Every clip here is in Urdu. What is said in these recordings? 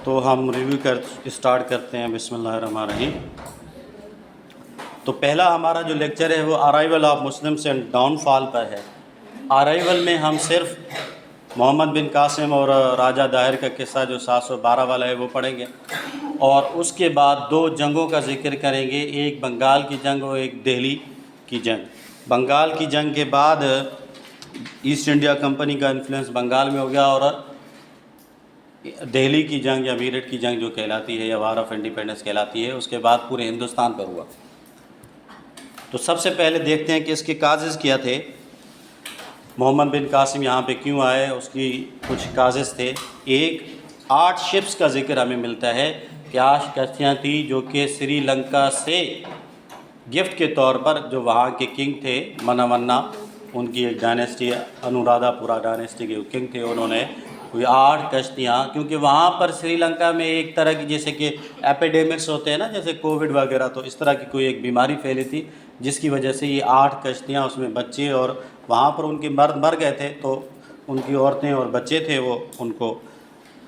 تو ہم ریویو اسٹارٹ کرتے ہیں. بسم اللہ الرحمن الرحیم. تو پہلا ہمارا جو لیکچر ہے وہ arrival of Muslims and downfall فال پر ہے. ارائیول میں ہم صرف محمد بن قاسم اور راجہ داہر کا قصہ جو 712 والا ہے وہ پڑھیں گے، اور اس کے بعد 2 جنگوں کا ذکر کریں گے، ایک بنگال کی جنگ اور ایک دہلی کی جنگ. بنگال کی جنگ کے بعد ایسٹ انڈیا کمپنی کا انفلوئنس بنگال میں ہو گیا، اور دہلی کی جنگ یا میرٹھ کی جنگ جو کہلاتی ہے یا وار آف انڈیپینڈنس کہلاتی ہے، اس کے بعد پورے ہندوستان پر ہوا. تو سب سے پہلے دیکھتے ہیں کہ اس کے کازز کیا تھے. محمد بن قاسم یہاں پہ کیوں آئے، اس کی کچھ کازز تھے. ایک 8 شپس کا ذکر ہمیں ملتا ہے کہ 8 کشتیاں تھیں جو کہ سری لنکا سے گفٹ کے طور پر، جو وہاں کے کنگ تھے مناونا، ان کی ایک ڈائنیسٹی انورادھا پورا ڈائنیسٹی کے کنگ تھے، انہوں نے کوئی 8 کشتیاں، کیونکہ وہاں پر سری لنکا میں ایک طرح کی جیسے کہ ایپیڈیمکس ہوتے ہیں نا، جیسے کووڈ وغیرہ، تو اس طرح کی کوئی ایک بیماری پھیلی تھی جس کی وجہ سے یہ 8 کشتیاں، اس میں بچے، اور وہاں پر ان کے مرد مر گئے تھے، تو ان کی عورتیں اور بچے تھے، وہ ان کو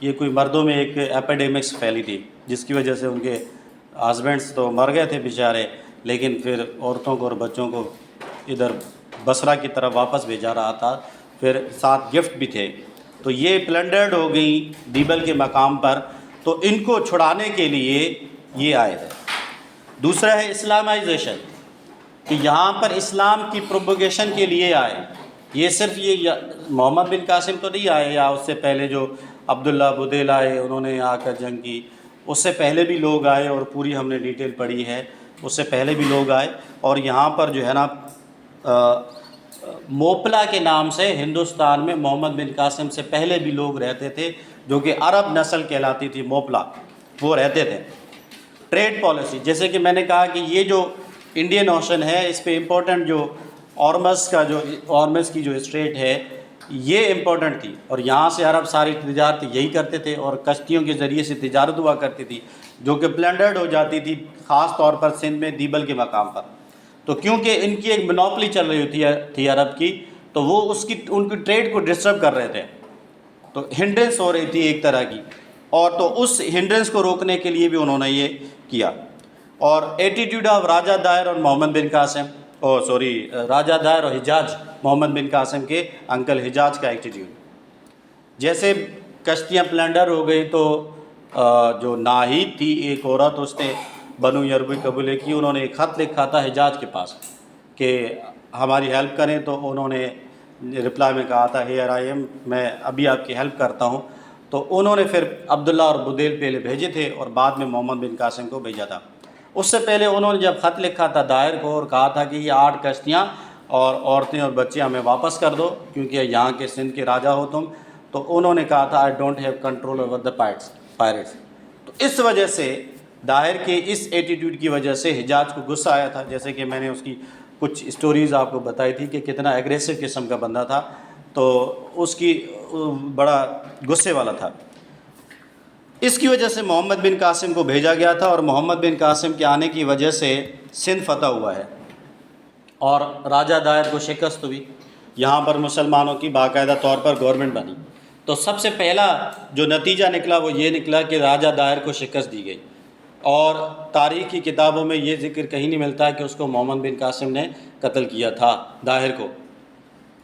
یہ کوئی مردوں میں ایک ایپیڈیمکس پھیلی تھی جس کی وجہ سے ان کے ہسبینڈس تو مر گئے تھے بیچارے، لیکن پھر عورتوں کو اور بچوں کو ادھر بصرہ کی طرف واپس بھیجا رہا تھا، پھر ساتھ گفٹ بھی تھے. تو یہ پلنڈرڈ ہو گئی دیبل کے مقام پر، تو ان کو چھڑانے کے لیے یہ آئے تھے. دوسرا ہے اسلامائزیشن، کہ یہاں پر اسلام کی پروپوگیشن کے لیے آئے. یہ صرف یہ محمد بن قاسم تو نہیں آئے، یا اس سے پہلے جو عبداللہ بدیل آئے، انہوں نے آ کر جنگ کی، اس سے پہلے بھی لوگ آئے، اور پوری ہم نے ڈیٹیل پڑھی ہے، اس سے پہلے بھی لوگ آئے. اور یہاں پر جو ہے نا موپلا کے نام سے ہندوستان میں محمد بن قاسم سے پہلے بھی لوگ رہتے تھے، جو کہ عرب نسل کہلاتی تھی، موپلا، وہ رہتے تھے. ٹریڈ پالیسی، جیسے کہ میں نے کہا کہ یہ جو انڈین اوشن ہے، اس پہ امپورٹنٹ جو اورمز کی جو اسٹریٹ ہے یہ امپورٹنٹ تھی، اور یہاں سے عرب ساری تجارت یہی کرتے تھے، اور کشتیوں کے ذریعے سے تجارت ہوا کرتی تھی جو کہ پلنڈرڈ ہو جاتی تھی، خاص طور پر سندھ میں دیبل کے مقام پر. تو کیونکہ ان کی ایک مونوپلی چل رہی تھی عرب کی، تو وہ ان کی ٹریڈ کو ڈسٹرب کر رہے تھے، تو ہنڈرنس ہو رہی تھی ایک طرح کی، اور تو اس ہنڈرنس کو روکنے کے لیے بھی انہوں نے یہ کیا. اور ایٹیٹیوڈ آف راجہ دائر اور محمد بن قاسم، راجہ دائر اور حجاج، محمد بن قاسم کے انکل حجاج کا ایٹیٹیوڈ. جیسے کشتیاں پلنڈر ہو گئی، تو جو ناہید تھی ایک عورت، اس نے بنو یربوی قبیلے کی، انہوں نے ایک خط لکھا تھا حجاج کے پاس کہ ہماری ہیلپ کریں، تو انہوں نے رپلائی میں کہا تھا ہیئر آئی ایم، میں ابھی آپ کی ہیلپ کرتا ہوں. تو انہوں نے پھر عبداللہ اور بدیل پہلے بھیجے تھے، اور بعد میں محمد بن قاسم کو بھیجا تھا. اس سے پہلے انہوں نے جب خط لکھا تھا دائر کو، اور کہا تھا کہ یہ 8 کشتیاں اور عورتیں اور بچے ہمیں واپس کر دو، کیونکہ یہاں کے سندھ کے راجہ ہو تم، تو انہوں نے کہا تھا I don't have control over the pyrites. تو اس وجہ سے داہر کے اس ایٹیٹیوڈ کی وجہ سے حجاج کو غصہ آیا تھا. جیسے کہ میں نے اس کی کچھ اسٹوریز آپ کو بتائی تھی کہ کتنا ایگریسو قسم کا بندہ تھا، تو اس کی بڑا غصے والا تھا. اس کی وجہ سے محمد بن قاسم کو بھیجا گیا تھا، اور محمد بن قاسم کے آنے کی وجہ سے سندھ فتح ہوا ہے، اور راجہ دائر کو شکست ہوئی. یہاں پر مسلمانوں کی باقاعدہ طور پر گورنمنٹ بنی. تو سب سے پہلا جو نتیجہ نکلا وہ یہ نکلا کہ راجہ دائر کو شکست دی گئی، اور تاریخ کی کتابوں میں یہ ذکر کہیں نہیں ملتا کہ اس کو محمد بن قاسم نے قتل کیا تھا داہر کو.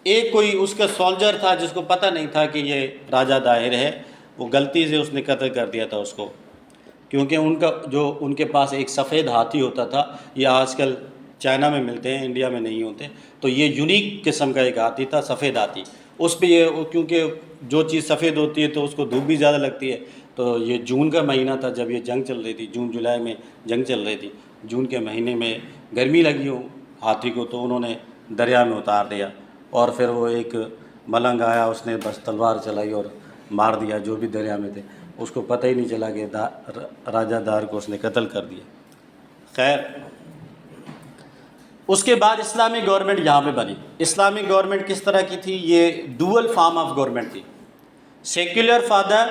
ایک کوئی اس کا سولجر تھا جس کو پتہ نہیں تھا کہ یہ راجہ داہر ہے، وہ غلطی سے اس نے قتل کر دیا تھا اس کو، کیونکہ ان کے پاس ایک سفید ہاتھی ہوتا تھا. یہ آج کل چائنا میں ملتے ہیں، انڈیا میں نہیں ہوتے. تو یہ یونیک قسم کا ایک ہاتھی تھا، سفید ہاتھی. اس پہ یہ کیونکہ جو چیز سفید ہوتی ہے تو اس کو دھوپ بھی زیادہ لگتی ہے. تو یہ جون کا مہینہ تھا جب یہ جنگ چل رہی تھی، جون جولائی میں جنگ چل رہی تھی. جون کے مہینے میں گرمی لگی ہو ہاتھی کو، تو انہوں نے دریا میں اتار دیا، اور پھر وہ ایک ملنگ آیا، اس نے بس تلوار چلائی اور مار دیا جو بھی دریا میں تھے. اس کو پتہ ہی نہیں چلا کہ راجہ دار کو اس نے قتل کر دیا. خیر، اس کے بعد اسلامی گورنمنٹ یہاں پہ بنی. اسلامی گورنمنٹ کس طرح کی تھی؟ یہ ڈوول فارم آف گورنمنٹ تھی. Secular for the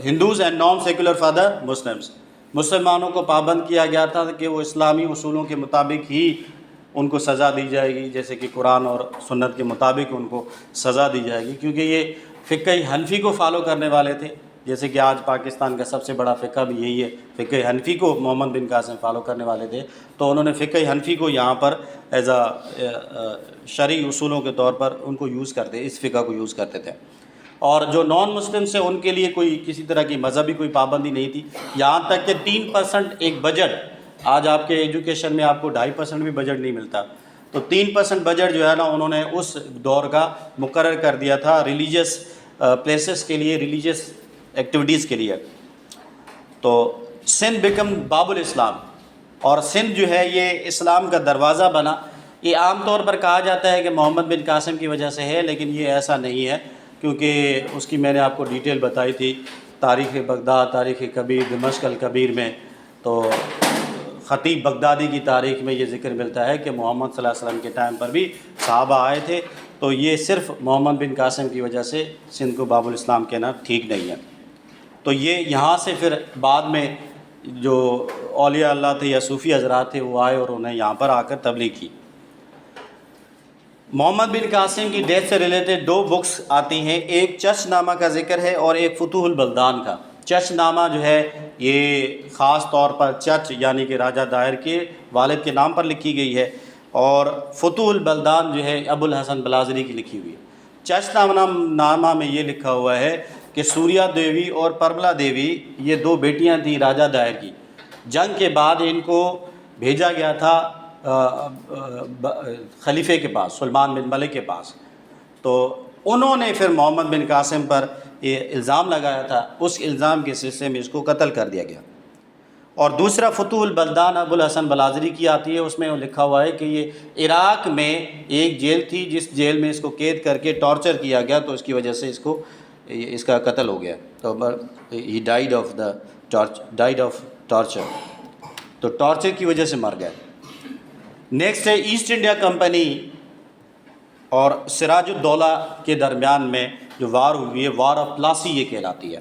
Hindus and non secular for the Muslims. مسلمانوں کو پابند کیا گیا تھا کہ وہ اسلامی اصولوں کے مطابق ہی ان کو سزا دی جائے گی، جیسے کہ قرآن اور سنت کے مطابق ان کو سزا دی جائے گی، کیونکہ یہ فقہ حنفی کو فالو کرنے والے تھے. جیسے کہ آج پاکستان کا سب سے بڑا فقہ بھی یہی ہے، فقہ حنفی کو محمد بن قاسم فالو کرنے والے تھے، تو انہوں نے فقہ حنفی کو یہاں پر ایز شرعی اصولوں کے طور پر ان کو یوز کرتے، اس فقہ کو یوز کرتے تھے۔ اور جو نان مسلمس ہیں ان کے لیے کوئی کسی طرح کی مذہبی کوئی پابندی نہیں تھی، یہاں تک کہ 3% ایک بجٹ، آج آپ کے ایجوکیشن میں آپ کو 2.5% بھی بجٹ نہیں ملتا، تو 3% بجٹ جو ہے نا انہوں نے اس دور کا مقرر کر دیا تھا ریلیجیس پلیسز کے لیے، ریلیجیس ایکٹیویٹیز کے لیے۔ تو سندھ بیکم باب الاسلام، اور سندھ جو ہے یہ اسلام کا دروازہ بنا۔ یہ عام طور پر کہا جاتا ہے کہ محمد بن قاسم کی وجہ سے ہے، لیکن یہ ایسا نہیں ہے، کیونکہ اس کی میں نے آپ کو ڈیٹیل بتائی تھی تاریخ بغداد، تاریخ کبیر، دمشق الکبیر میں، تو خطیب بغدادی کی تاریخ میں یہ ذکر ملتا ہے کہ محمد صلی اللہ علیہ وسلم کے ٹائم پر بھی صحابہ آئے تھے، تو یہ صرف محمد بن قاسم کی وجہ سے سندھ کو باب الاسلام کہنا ٹھیک نہیں ہے۔ تو یہ یہاں سے پھر بعد میں جو اولیاء اللہ تھے یا صوفی حضرات تھے وہ آئے اور انہیں یہاں پر آ کر تبلیغ کی۔ محمد بن قاسم کی ڈیتھ سے ریلیٹڈ 2 بکس آتی ہیں، ایک چرچ نامہ کا ذکر ہے اور ایک فتوح البلدان کا۔ چرچ نامہ جو ہے یہ خاص طور پر چرچ یعنی کہ راجہ دائر کے والد کے نام پر لکھی گئی ہے، اور فتوح البلدان جو ہے ابو الحسن بلازری کی لکھی ہوئی ہے۔ چرچ نامہ میں یہ لکھا ہوا ہے کہ سوریا دیوی اور پرملا دیوی یہ 2 بیٹیاں تھیں راجہ دائر کی، جنگ کے بعد ان کو بھیجا گیا تھا خلیفے کے پاس، سلمان بن ملک کے پاس، تو انہوں نے پھر محمد بن قاسم پر یہ الزام لگایا تھا، اس الزام کے سلسلے میں اس کو قتل کر دیا گیا۔ اور دوسرا فتوح البلدان ابو الحسن بلازری کی آتی ہے، اس میں لکھا ہوا ہے کہ یہ عراق میں ایک جیل تھی جس جیل میں اس کو قید کر کے ٹارچر کیا گیا، تو اس کی وجہ سے اس کا قتل ہو گیا، تو ہی ڈائیڈ آف ٹارچر، تو ٹارچر کی وجہ سے مر گیا۔ نیکسٹ ہے ایسٹ انڈیا کمپنی اور سراج الدولہ کے درمیان میں جو وار ہوئی ہے، وار آف پلاسی یہ کہلاتی ہے۔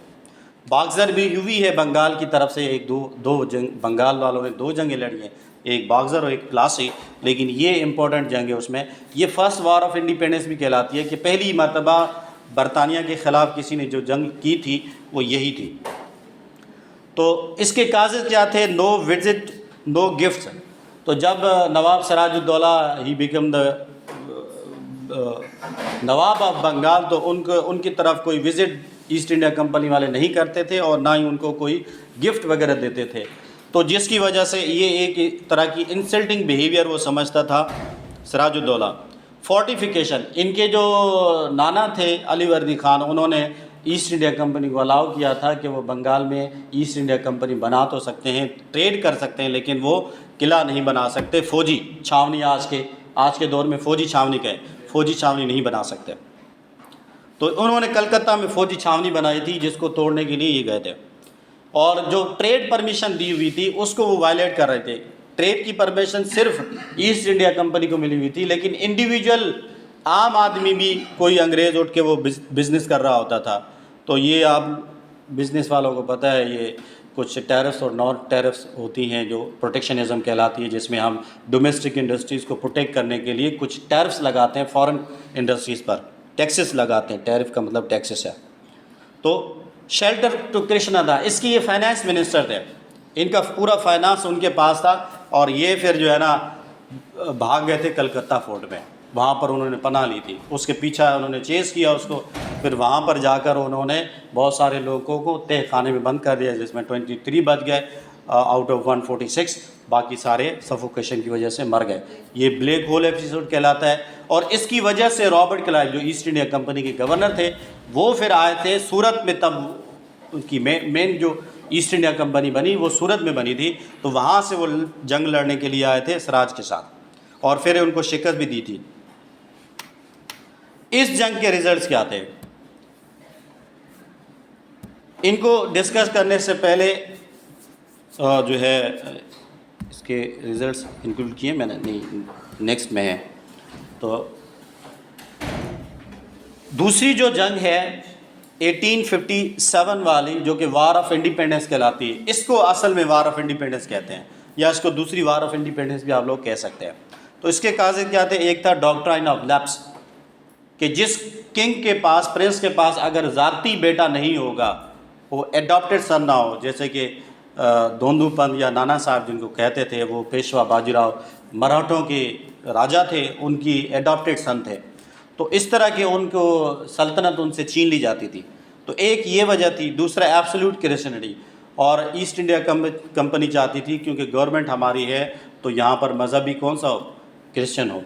باغزر بھی ہوئی ہے بنگال کی طرف سے، دو جنگ، بنگال والوں نے 2 جنگیں لڑی ہیں، ایک باغزر اور ایک پلاسی، لیکن یہ امپورٹنٹ جنگ ہے اس میں، یہ فرسٹ وار آف انڈیپینڈنس بھی کہلاتی ہے کہ پہلی مرتبہ برطانیہ کے خلاف کسی نے جو جنگ کی تھی وہ یہی تھی۔ تو اس کے کازز کیا تھے؟ نو وزٹ نو گفٹس، تو جب Nawab Siraj ud-Daulah he became the Nawab of Bengal, تو ان کی طرف کوئی وزٹ ایسٹ انڈیا کمپنی والے نہیں کرتے تھے اور نہ ہی ان کو کوئی گفٹ وغیرہ دیتے تھے، تو جس کی وجہ سے یہ ایک طرح کی انسلٹنگ بیہیویئر وہ سمجھتا تھا سراج الدولہ۔ فورٹیفیکیشن، ان کے جو نانا تھے علی وردی خان، انہوں نے ایسٹ انڈیا کمپنی کو الاؤ کیا تھا کہ وہ بنگال میں ایسٹ انڈیا کمپنی بنا تو سکتے ہیں، ٹریڈ کر سکتے ہیں، لیکن وہ قلعہ نہیں بنا سکتے، فوجی چھاونی، آج کے دور میں فوجی چھاونی کا ہے، فوجی چھاونی نہیں بنا سکتے۔ تو انہوں نے کلکتہ میں فوجی چھاونی بنائی تھی جس کو توڑنے کے لیے یہ گئے تھے، اور جو ٹریڈ پرمیشن دی ہوئی تھی اس کو وہ وائلیٹ کر رہے تھے۔ ٹریڈ کی پرمیشن صرف ایسٹ انڈیا کمپنی کو ملی ہوئی تھی، لیکن انڈیویجول عام آدمی بھی کوئی انگریز اٹھ کے وہ بزنس کر رہا ہوتا تھا، تو یہ آپ بزنس والوں کو پتہ ہے، یہ کچھ ٹیرفس اور نان ٹیرفس ہوتی ہیں جو پروٹیکشنزم کہلاتی ہے، جس میں ہم ڈومیسٹک انڈسٹریز کو پروٹیکٹ کرنے کے لیے کچھ ٹیرفس لگاتے ہیں فارن انڈسٹریز پر، ٹیکسز لگاتے ہیں، ٹیرف کا مطلب ٹیکسز ہے۔ تو شیلٹر ٹو کرشنا دا، اس کی یہ فائنانس منسٹر تھے، ان کا پورا فائنانس ان کے پاس تھا، اور یہ پھر جو ہے نا بھاگ گئے تھے کلکتہ فورٹ میں، وہاں پر انہوں نے پناہ لی تھی، اس کے پیچھے انہوں نے چیز کیا اس کو، پھر وہاں پر جا کر انہوں نے بہت سارے لوگوں کو تہہ خانے میں بند کر دیا، جس میں 23 بچ گئے آؤٹ آف 146، باقی سارے سفوکیشن کی وجہ سے مر گئے۔ یہ بلیک ہول ایپیسوڈ کہلاتا ہے، اور اس کی وجہ سے رابرٹ کلائیو جو ایسٹ انڈیا کمپنی کے گورنر تھے وہ پھر آئے تھے سورت میں، تب ان کی مین جو ایسٹ انڈیا کمپنی بنی وہ سورت میں بنی تھی، تو وہاں سے وہ جنگ لڑنے کے لیے آئے تھے سراج کے ساتھ، اور پھر ان کو شکست بھی دی تھی۔ اس جنگ کے ریزلٹس کیا تھے؟ ان کو ڈسکس کرنے سے پہلے جو ہے اس کے ریزلٹس انکلوڈ کیے میں نے، نہیں نیکسٹ میں ہے۔ تو دوسری جو جنگ ہے 1857 والی، جو کہ وار آف انڈیپینڈنس کہلاتی ہے، اس کو اصل میں وار آف انڈیپینڈنس کہتے ہیں، یا اس کو دوسری وار آف انڈیپینڈنس بھی آپ لوگ کہہ سکتے ہیں۔ تو اس کے کاغذ کیا تھے؟ ایک تھا ڈاکٹرائن آف لیپس، کہ جس کنگ کے پاس، پرنس کے پاس اگر ذاتی بیٹا نہیں ہوگا وہ ایڈاپٹیڈ سن نہ ہو، جیسے کہ دوندو پنت یا نانا صاحب جن کو کہتے تھے، وہ پیشوا باجیراؤ مراٹھوں کے راجا تھے، ان کی ایڈاپٹیڈ سن تھے، تو اس طرح کے ان کو سلطنت ان سے چھین لی جاتی تھی. تو ایک یہ وجہ تھی. دوسرا ایبسولوٹ کرسچینٹی، اور ایسٹ انڈیا کمپنی چاہتی تھی کیونکہ گورنمنٹ ہماری ہے تو یہاں پر مذہبی کون سا ہو؟ کرسچن ہو.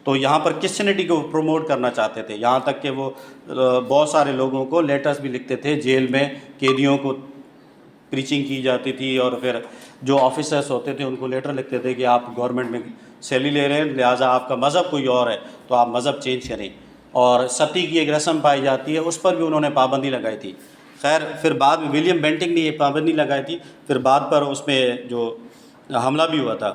تو یہاں پر کرسچینٹی کو پروموٹ کرنا چاہتے تھے، یہاں تک کہ وہ بہت سارے لوگوں کو لیٹرز بھی لکھتے تھے. جیل میں قیدیوں کو پریچنگ کی جاتی تھی، اور پھر جو آفیسرس ہوتے تھے ان کو لیٹر لکھتے تھے کہ آپ گورنمنٹ میں سیلی لے رہے ہیں، لہٰذا آپ کا مذہب کوئی اور ہے تو آپ مذہب چینج کریں. اور ستی کی ایک رسم پائی جاتی ہے، اس پر بھی انہوں نے پابندی لگائی تھی. خیر پھر بعد میں ولیم بینٹنگ نے یہ پابندی لگائی تھی، پھر بعد پر اس میں جو حملہ بھی ہوا تھا.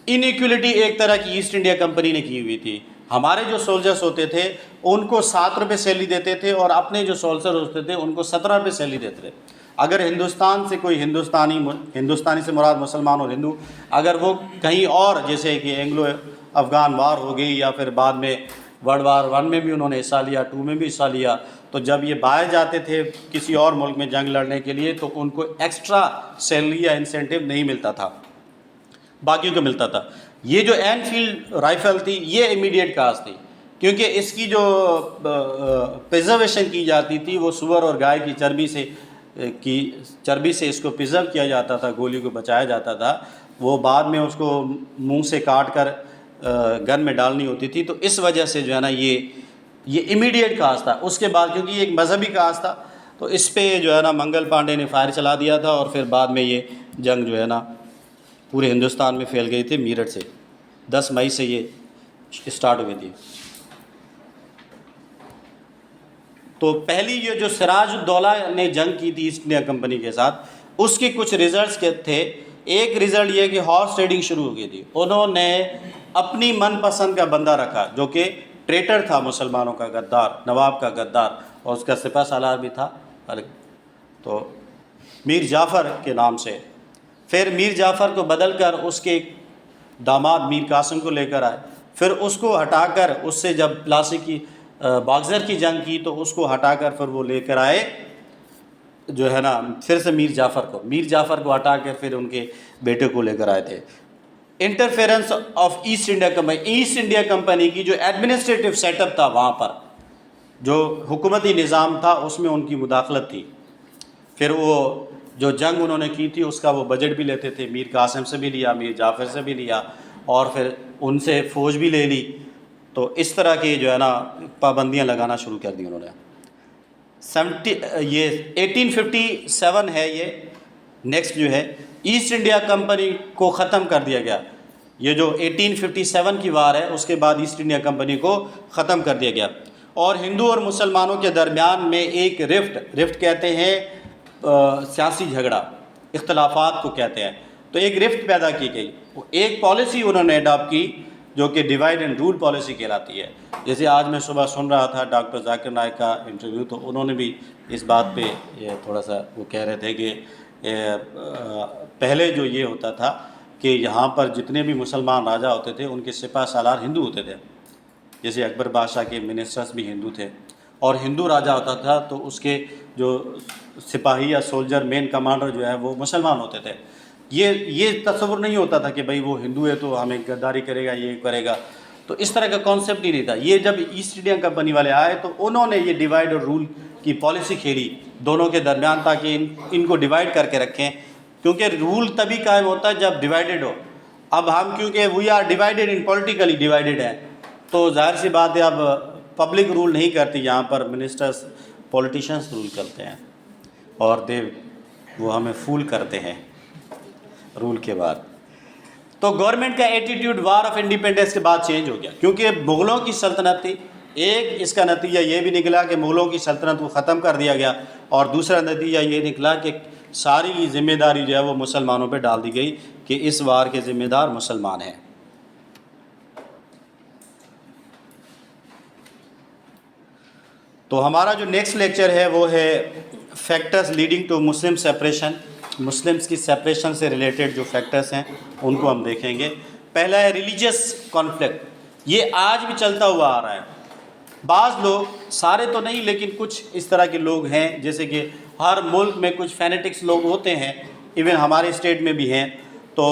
انیکولیٹی ایک طرح کی ایسٹ انڈیا کمپنی نے کی ہوئی تھی. ہمارے جو سولجرس ہوتے تھے ان کو 7 روپے سیلی دیتے تھے، اور اپنے جو سولجر ہوتے تھے ان کو 17 روپے سیلی دیتے تھے. اگر ہندوستان سے کوئی ہندوستانی سے مراد مسلمان اور ہندو، اگر وہ کہیں اور، جیسے کہ اینگلو افغان وار ہو گئی، یا پھر بعد میں ورلڈ وار 1 میں بھی انہوں نے حصہ لیا، 2 میں بھی حصہ لیا، تو جب یہ باہر جاتے تھے کسی اور ملک میں جنگ لڑنے کے لیے تو ان کو ایکسٹرا سیلری یا انسینٹیو نہیں ملتا تھا، باقیوں کو ملتا تھا. یہ جو اینفیلڈ رائفل تھی یہ امیڈیٹ کاز تھی، کیونکہ اس کی جو پریزرویشن کی جاتی تھی وہ سور اور گائے کی چربی سے اس کو پریزرو کیا جاتا تھا، گولی کو بچایا جاتا تھا. وہ بعد میں اس کو منہ سے کاٹ کر گن میں ڈالنی ہوتی تھی. تو اس وجہ سے جو ہے نا یہ امیڈیٹ کاز تھا. اس کے بعد کیونکہ یہ ایک مذہبی کاز تھا تو اس پہ جو ہے نا منگل پانڈے نے فائر چلا دیا تھا، اور پھر بعد میں یہ جنگ جو ہے نا پورے ہندوستان میں پھیل گئی تھی. میرٹھ سے 10 مئی سے یہ اسٹارٹ ہوئی تھی. تو پہلی یہ جو سراج الدولہ نے جنگ کی تھی ایسٹ انڈیا کمپنی کے ساتھ، اس کے کچھ ریزلٹس تھے. ایک ریزلٹ یہ کہ ہارس ٹریڈنگ شروع ہو گئی تھی. انہوں نے اپنی من پسند کا بندہ رکھا جو کہ ٹریٹر تھا، مسلمانوں کا غدار، نواب کا غدار، اور اس کا سپہ سالار بھی تھا تو میر جعفر کے نام سے. پھر میر جعفر کو بدل کر اس کے داماد میر قاسم کو لے کر آئے. پھر اس کو ہٹا کر اس سے جب پلاسی کی باغزر کی جنگ کی تو اس کو ہٹا کر پھر وہ لے کر آئے جو ہے نا پھر سے میر جعفر کو ہٹا کر پھر ان کے بیٹے کو لے کر آئے تھے. Interference of East India company کی جو ایڈمنسٹریٹو سیٹ اپ تھا، وہاں پر جو حکومتی نظام تھا اس میں ان کی مداخلت تھی. پھر وہ جو جنگ انہوں نے کی تھی اس کا وہ بجٹ بھی لیتے تھے، میر قاسم سے بھی لیا، میر جعفر سے بھی لیا، اور پھر ان سے فوج بھی لے لی. تو اس طرح کی جو ہے نا پابندیاں لگانا شروع کر دی انہوں نے. یہ 1857 ہے، یہ نیکسٹ جو ہے ایسٹ انڈیا کمپنی کو ختم کر دیا گیا. یہ جو 1857 کی وار ہے اس کے بعد ایسٹ انڈیا کمپنی کو ختم کر دیا گیا، اور ہندو اور مسلمانوں کے درمیان میں ایک رفٹ کہتے ہیں سیاسی جھگڑا، اختلافات کو کہتے ہیں. تو ایک رفٹ پیدا کی گئی. ایک پالیسی انہوں نے اڈاپٹ کی جو کہ ڈیوائڈ اینڈ رول پالیسی کہلاتی ہے. جیسے آج میں صبح سن رہا تھا ڈاکٹر ذاکر نائک کا انٹرویو، تو انہوں نے بھی اس بات پہ تھوڑا سا وہ کہہ رہے تھے کہ پہلے جو یہ ہوتا تھا کہ یہاں پر جتنے بھی مسلمان راجا ہوتے تھے ان کے سپہ سالار ہندو ہوتے تھے. جیسے اکبر بادشاہ کے منسٹرز بھی ہندو تھے، اور ہندو راجا ہوتا تھا تو اس کے جو سپاہی یا سولجر مین کمانڈر جو ہے وہ مسلمان ہوتے تھے. یہ تصور نہیں ہوتا تھا کہ بھائی وہ ہندو ہے تو ہمیں غداری کرے گا، یہ کرے گا. تو اس طرح کا کانسیپٹ ہی نہیں تھا. یہ جب ایسٹ انڈیا کمپنی والے آئے تو انہوں نے یہ ڈیوائڈ اور رول کی پالیسی کھیلی دونوں کے درمیان، تاکہ ان کو ڈیوائڈ کر کے رکھیں، کیونکہ رول تبھی قائم ہوتا ہے جب ڈیوائڈڈ ہو. اب ہم کیونکہ we are divided in politically divided ہیں، تو ظاہر سی بات ہے اب پبلک رول نہیں کرتی، یہاں پر منسٹرز پولیٹیشنز رول کرتے ہیں، اور وہ ہمیں فول کرتے ہیں رول کے بعد. تو گورنمنٹ کا ایٹیٹیوڈ وار آف انڈیپینڈنس کے بعد چینج ہو گیا، کیونکہ مغلوں کی سلطنت تھی. ایک اس کا نتیجہ یہ بھی نکلا کہ مغلوں کی سلطنت کو ختم کر دیا گیا، اور دوسرا نتیجہ یہ نکلا کہ ساری ذمہ داری جو ہے وہ مسلمانوں پہ ڈال دی گئی کہ اس وار کے ذمہ دار مسلمان ہیں. تو ہمارا جو نیکسٹ لیکچر ہے وہ ہے factors leading to Muslim separation. Muslims کی سیپریشن سے ریلیٹڈ جو فیکٹرز ہیں ان کو ہم دیکھیں گے. پہلا ہے ریلیجیس کانفلکٹ. یہ آج بھی چلتا ہوا آ رہا ہے. بعض لوگ، سارے تو نہیں لیکن کچھ اس طرح کے لوگ ہیں جیسے کہ ہر ملک میں کچھ فینیٹکس لوگ ہوتے ہیں، ایون ہمارے اسٹیٹ میں بھی ہیں. تو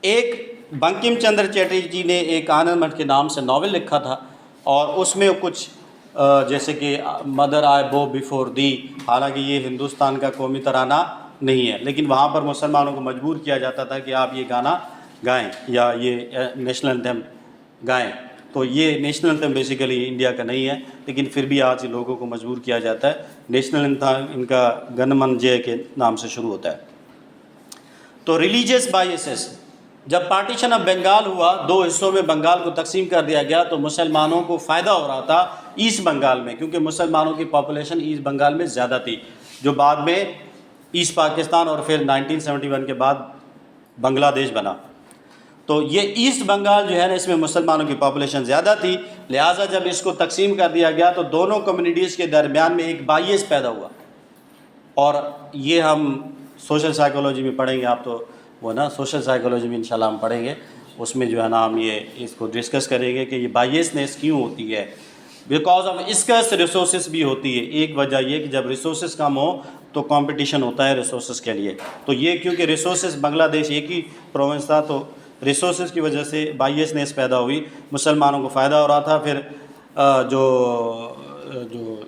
ایک بنکم چندر چٹرجی نے ایک آنند مٹھ کے نام سے ناول لکھا تھا، اور اس میں کچھ جیسے کہ مدر آئی بو بیفور دی، حالانکہ یہ ہندوستان کا قومی ترانہ نہیں ہے، لیکن وہاں پر مسلمانوں کو مجبور کیا جاتا تھا کہ آپ یہ گانا گائیں یا یہ نیشنل انتھم گائیں. تو یہ نیشنل انتھم بیسیکلی انڈیا کا نہیں ہے، لیکن پھر بھی آج لوگوں کو مجبور کیا جاتا ہے. نیشنل انتھم ان کا گن من جے کے نام سے شروع ہوتا ہے. تو ریلیجیس بائیسز، جب پارٹیشن آف بنگال ہوا، 2 حصوں میں بنگال کو تقسیم کر دیا گیا، تو مسلمانوں کو فائدہ ہو رہا تھا ایسٹ بنگال میں، کیونکہ مسلمانوں کی پاپولیشن ایسٹ بنگال میں زیادہ تھی، جو بعد میں ایسٹ پاکستان اور پھر 1971 کے بعد بنگلہ دیش بنا. تو یہ ایسٹ بنگال جو ہے نا، اس میں مسلمانوں کی پاپولیشن زیادہ تھی، لہٰذا جب اس کو تقسیم کر دیا گیا تو دونوں کمیونٹیز کے درمیان میں ایک بائیس پیدا ہوا. اور یہ ہم سوشل سائیکولوجی میں پڑھیں گے، آپ تو وہ نا سوشل سائیکولوجی میں انشاءاللہ ہم پڑھیں گے، اس میں جو ہے نا ہم یہ اس کو ڈسکس کریں گے کہ یہ بائیسنس کیوں ہوتی ہے. بیکاز آف اسکرس ریسورسز بھی ہوتی ہے. ایک وجہ یہ کہ جب ریسورسز کم ہو تو کمپٹیشن ہوتا ہے ریسورسز کے لیے. تو یہ کیونکہ ریسورسز بنگلہ دیش ایک ہی پروونس تھا، تو ریسورسز کی وجہ سے بائیسنس پیدا ہوئی، مسلمانوں کو فائدہ ہو رہا تھا. پھر جو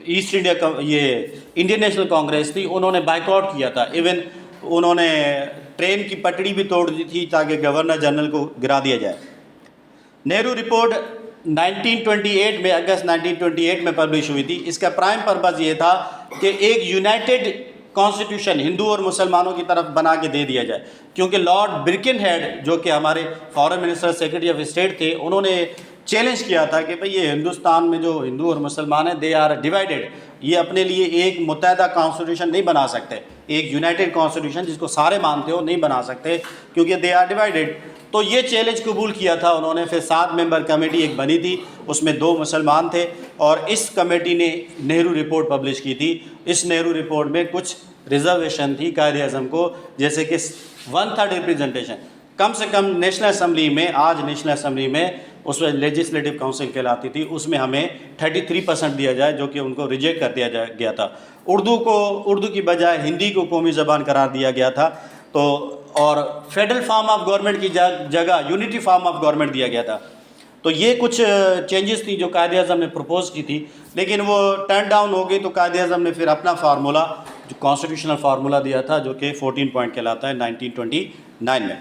ایسٹ انڈیا یہ انڈین نیشنل کانگریس تھی، انہوں نے بائیک آؤٹ کیا تھا. ایون انہوں نے ٹرین کی پٹڑی بھی توڑ دی تھی تاکہ گورنر جنرل کو گرا دیا جائے. نہرو رپورٹ 1928 میں، اگست 1928 میں پبلش ہوئی تھی. اس کا پرائم پرپز یہ تھا کہ ایک یونائٹڈ کانسٹیٹیوشن ہندو اور مسلمانوں کی طرف بنا کے دے دیا جائے، کیونکہ لارڈ برکن ہیڈ جو کہ ہمارے foreign minister secretary of state تھے، انہوں نے چیلنج کیا تھا کہ بھئی یہ ہندوستان میں جو ہندو اور مسلمان ہیں، دے آر ڈیوائیڈڈ، یہ اپنے لیے ایک متحدہ کانسٹیٹیوشن نہیں بنا سکتے، ایک یونائٹڈ کانسٹیٹیوشن جس کو سارے مانتے ہو نہیں بنا سکتے، کیونکہ دے آر ڈیوائیڈڈ. تو یہ چیلنج قبول کیا تھا انہوں نے. پھر 7 ممبر کمیٹی ایک بنی تھی، اس میں 2 مسلمان تھے، اور اس کمیٹی نے نہرو رپورٹ پبلش کی تھی. اس نہرو رپورٹ میں کچھ ریزرویشن تھی قائد اعظم کو، جیسے کہ 1/3 ریپریزنٹیشن کم سے کم نیشنل اسمبلی میں. آج نیشنل اسمبلی میں اس میں لیجسلیٹو کونسل کہلاتی تھی، اس میں ہمیں 33% دیا جائے، جو کہ ان کو ریجیکٹ کر دیا گیا تھا. اردو کی بجائے ہندی کو قومی زبان قرار دیا گیا تھا. تو اور فیڈرل فارم آف گورنمنٹ کی جگہ یونٹی فارم آف گورنمنٹ دیا گیا تھا. تو یہ کچھ چینجز تھی جو قائد اعظم نے پروپوز کی تھی، لیکن وہ ٹرن ڈاؤن ہو گئی. تو قائد اعظم نے پھر اپنا فارمولا جو کانسٹیٹیوشنل فارمولا دیا تھا، جو کہ 14 پوائنٹ کہلاتا ہے 1929 میں.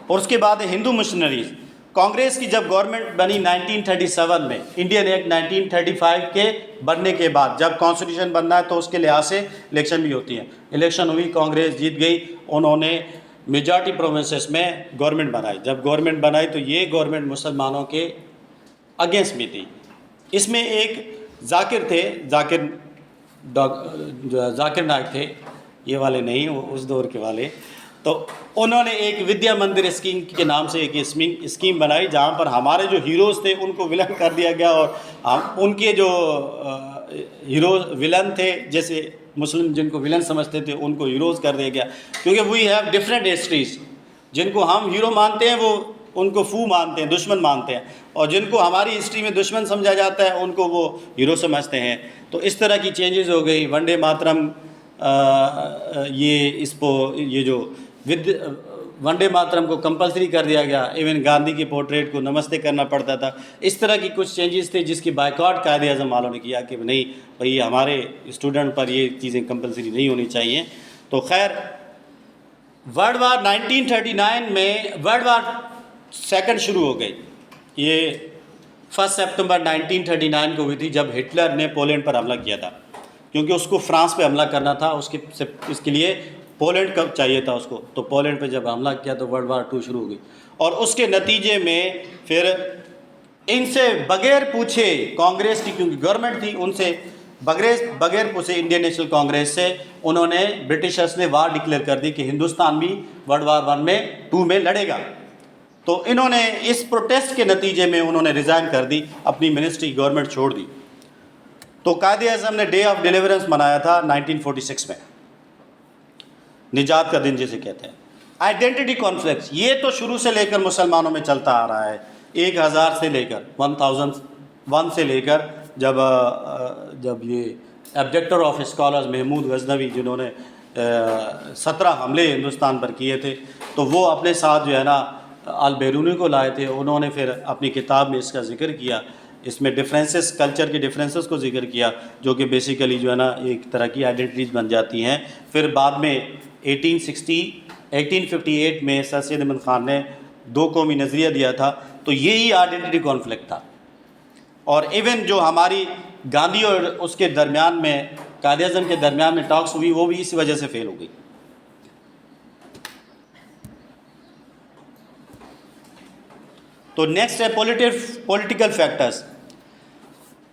اور اس کے بعد ہندو مشنریز. کانگریس کی جب گورنمنٹ بنی 1937 میں، انڈین ایکٹ 1935 کے بننے کے بعد، جب کانسٹیٹیوشن بننا ہے تو اس کے لحاظ سے الیکشن بھی ہوتی ہیں. الیکشن ہوئی، کانگریس جیت گئی، انہوں نے میجارٹی پروونسز میں گورنمنٹ بنائی. جب گورنمنٹ بنائی تو یہ گورنمنٹ مسلمانوں کے اگینسٹ بھی تھی. اس میں ایک ذاکر تھے، ذاکر نائک تھے، یہ والے نہیں، وہ اس دور کے والے. تو انہوں نے ایک ودیا مندر اسکیم کے نام سے ایک اسکیم بنائی، جہاں پر ہمارے جو ہیروز تھے ان کو ولن کر دیا گیا، اور ان کے جو ہیروز ولن تھے، جیسے مسلم جن کو ولن سمجھتے تھے ان کو ہیروز کر دیا گیا. کیونکہ وی ہیو ڈفرینٹ ہسٹریز. جن کو ہم ہیرو مانتے ہیں وہ ان کو فو مانتے ہیں، دشمن مانتے ہیں، اور جن کو ہماری ہسٹری میں دشمن سمجھا جاتا ہے ان کو وہ ہیرو سمجھتے ہیں. تو اس طرح کی چینجز ہو گئی. ونڈے ماترم، یہ جو ونڈے ماترم کو کمپلسری کر دیا گیا. ایون گاندھی کی پورٹریٹ کو نمستے کرنا پڑتا تھا. اس طرح کی کچھ چینجز تھے جس کی بائیکاٹ قائد اعظم والوں نے کیا کہ نہیں بھئی ہمارے اسٹوڈنٹ پر یہ چیزیں کمپلسری نہیں ہونی چاہیے. تو خیر ورلڈ وار 1939 میں ورلڈ وار سیکنڈ شروع ہو گئی. یہ 1 سپتمبر 1939 کو ہوئی تھی، جب ہٹلر نے پولینڈ پر حملہ کیا تھا، کیونکہ اس کو فرانس پہ حملہ کرنا تھا. اس کے لیے پولینڈ کب چاہیے تھا اس کو. تو پولینڈ پہ جب حملہ کیا تو ورلڈ وار 2 شروع ہو گئی. اور اس کے نتیجے میں پھر ان سے بغیر پوچھے کانگریس کی، کیونکہ گورنمنٹ تھی، ان سے بغیر پوچھے انڈین نیشنل کانگریس سے انہوں نے برٹشرز نے وار ڈکلیئر کر دی کہ ہندوستان بھی ورلڈ وار 1 میں 2 میں لڑے گا. تو انہوں نے اس پروٹیسٹ کے نتیجے میں انہوں نے ریزائن کر دی، اپنی منسٹری گورنمنٹ چھوڑ دی. تو قائد اعظم نے ڈے آف ڈیلیورنس منایا تھا 1946 میں، نجات کا دن جسے کہتے ہیں. آئیڈینٹی کانفلکٹس یہ تو شروع سے لے کر مسلمانوں میں چلتا آ رہا ہے. 1000 سے لے کر 1001 سے لے کر جب یہ ایبجیکٹر آف اسکالرز محمود غزنوی، جنہوں نے 17 حملے ہندوستان پر کیے تھے، تو وہ اپنے ساتھ جو ہے نا البیرونی کو لائے تھے. انہوں نے پھر اپنی کتاب میں اس کا ذکر کیا، اس میں ڈفرینسز، کلچر کے ڈفرینسز کو ذکر کیا، جو کہ بیسیکلی جو ہے نا ایک طرح کی آئیڈینٹیز بن جاتی ہیں. پھر بعد میں 1858 میں سر سید احمد خان نے دو قومی نظریہ دیا تھا، تو یہی آئیڈینٹی کانفلکٹ تھا. اور ایون جو ہماری گاندھی اور اس کے درمیان میں، قائد اعظم کے درمیان میں ٹاکس ہوئی، وہ بھی اسی وجہ سے فیل ہو گئی. تو نیکسٹ ہے پولیٹیکل فیکٹرز.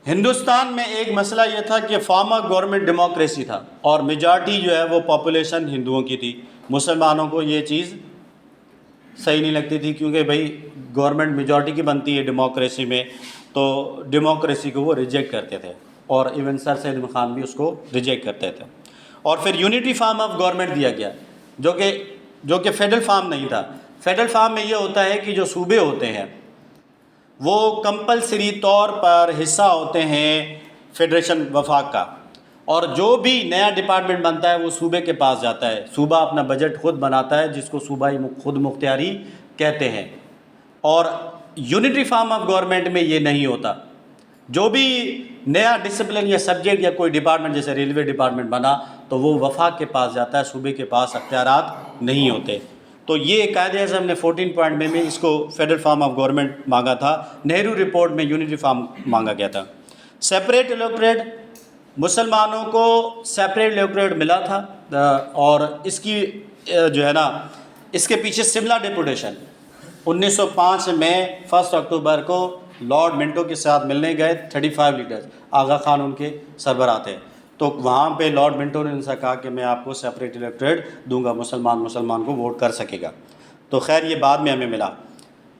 ہندوستان میں ایک مسئلہ یہ تھا کہ فارم آف گورنمنٹ ڈیموکریسی تھا، اور میجارٹی جو ہے وہ پاپولیشن ہندوؤں کی تھی. مسلمانوں کو یہ چیز صحیح نہیں لگتی تھی، کیونکہ بھائی گورنمنٹ میجارٹی کی بنتی ہے ڈیموکریسی میں، تو ڈیموکریسی کو وہ ریجیکٹ کرتے تھے، اور ایون سر سید احمد خان بھی اس کو ریجیکٹ کرتے تھے. اور پھر یونٹی فارم آف گورنمنٹ دیا گیا، جو کہ فیڈرل فارم نہیں تھا. فیڈرل فارم میں یہ ہوتا ہے کہ جو صوبے ہوتے ہیں وہ کمپلسری طور پر حصہ ہوتے ہیں فیڈریشن وفاق کا، اور جو بھی نیا ڈپارٹمنٹ بنتا ہے وہ صوبے کے پاس جاتا ہے. صوبہ اپنا بجٹ خود بناتا ہے، جس کو صوبائی خود مختاری کہتے ہیں. اور یونٹری فارم آف گورنمنٹ میں یہ نہیں ہوتا. جو بھی نیا ڈسپلن یا سبجیکٹ یا کوئی ڈپارٹمنٹ، جیسے ریلوے ڈپارٹمنٹ بنا، تو وہ وفاق کے پاس جاتا ہے، صوبے کے پاس اختیارات نہیں ہوتے. تو یہ قائد اعظم نے 14 پوائنٹ میں اس کو فیڈرل فارم آف گورنمنٹ مانگا تھا. نہرو رپورٹ میں یونٹری فارم مانگا گیا تھا. سیپریٹ الیکٹوریٹ، مسلمانوں کو سیپریٹ الیکٹوریٹ ملا تھا، اور اس کی جو ہے نا اس کے پیچھے سملہ ڈیپوٹیشن 1905 میں 1 اکتوبر کو لارڈ منٹو کے ساتھ ملنے گئے 35 لیڈرز. آغا خان ان کے سربراہ تھے. تو وہاں پہ لارڈ منٹو نے ان سے کہا کہ میں آپ کو سیپریٹ الیکٹوریٹ دوں گا، مسلمان کو ووٹ کر سکے گا. تو خیر یہ بعد میں ہمیں ملا.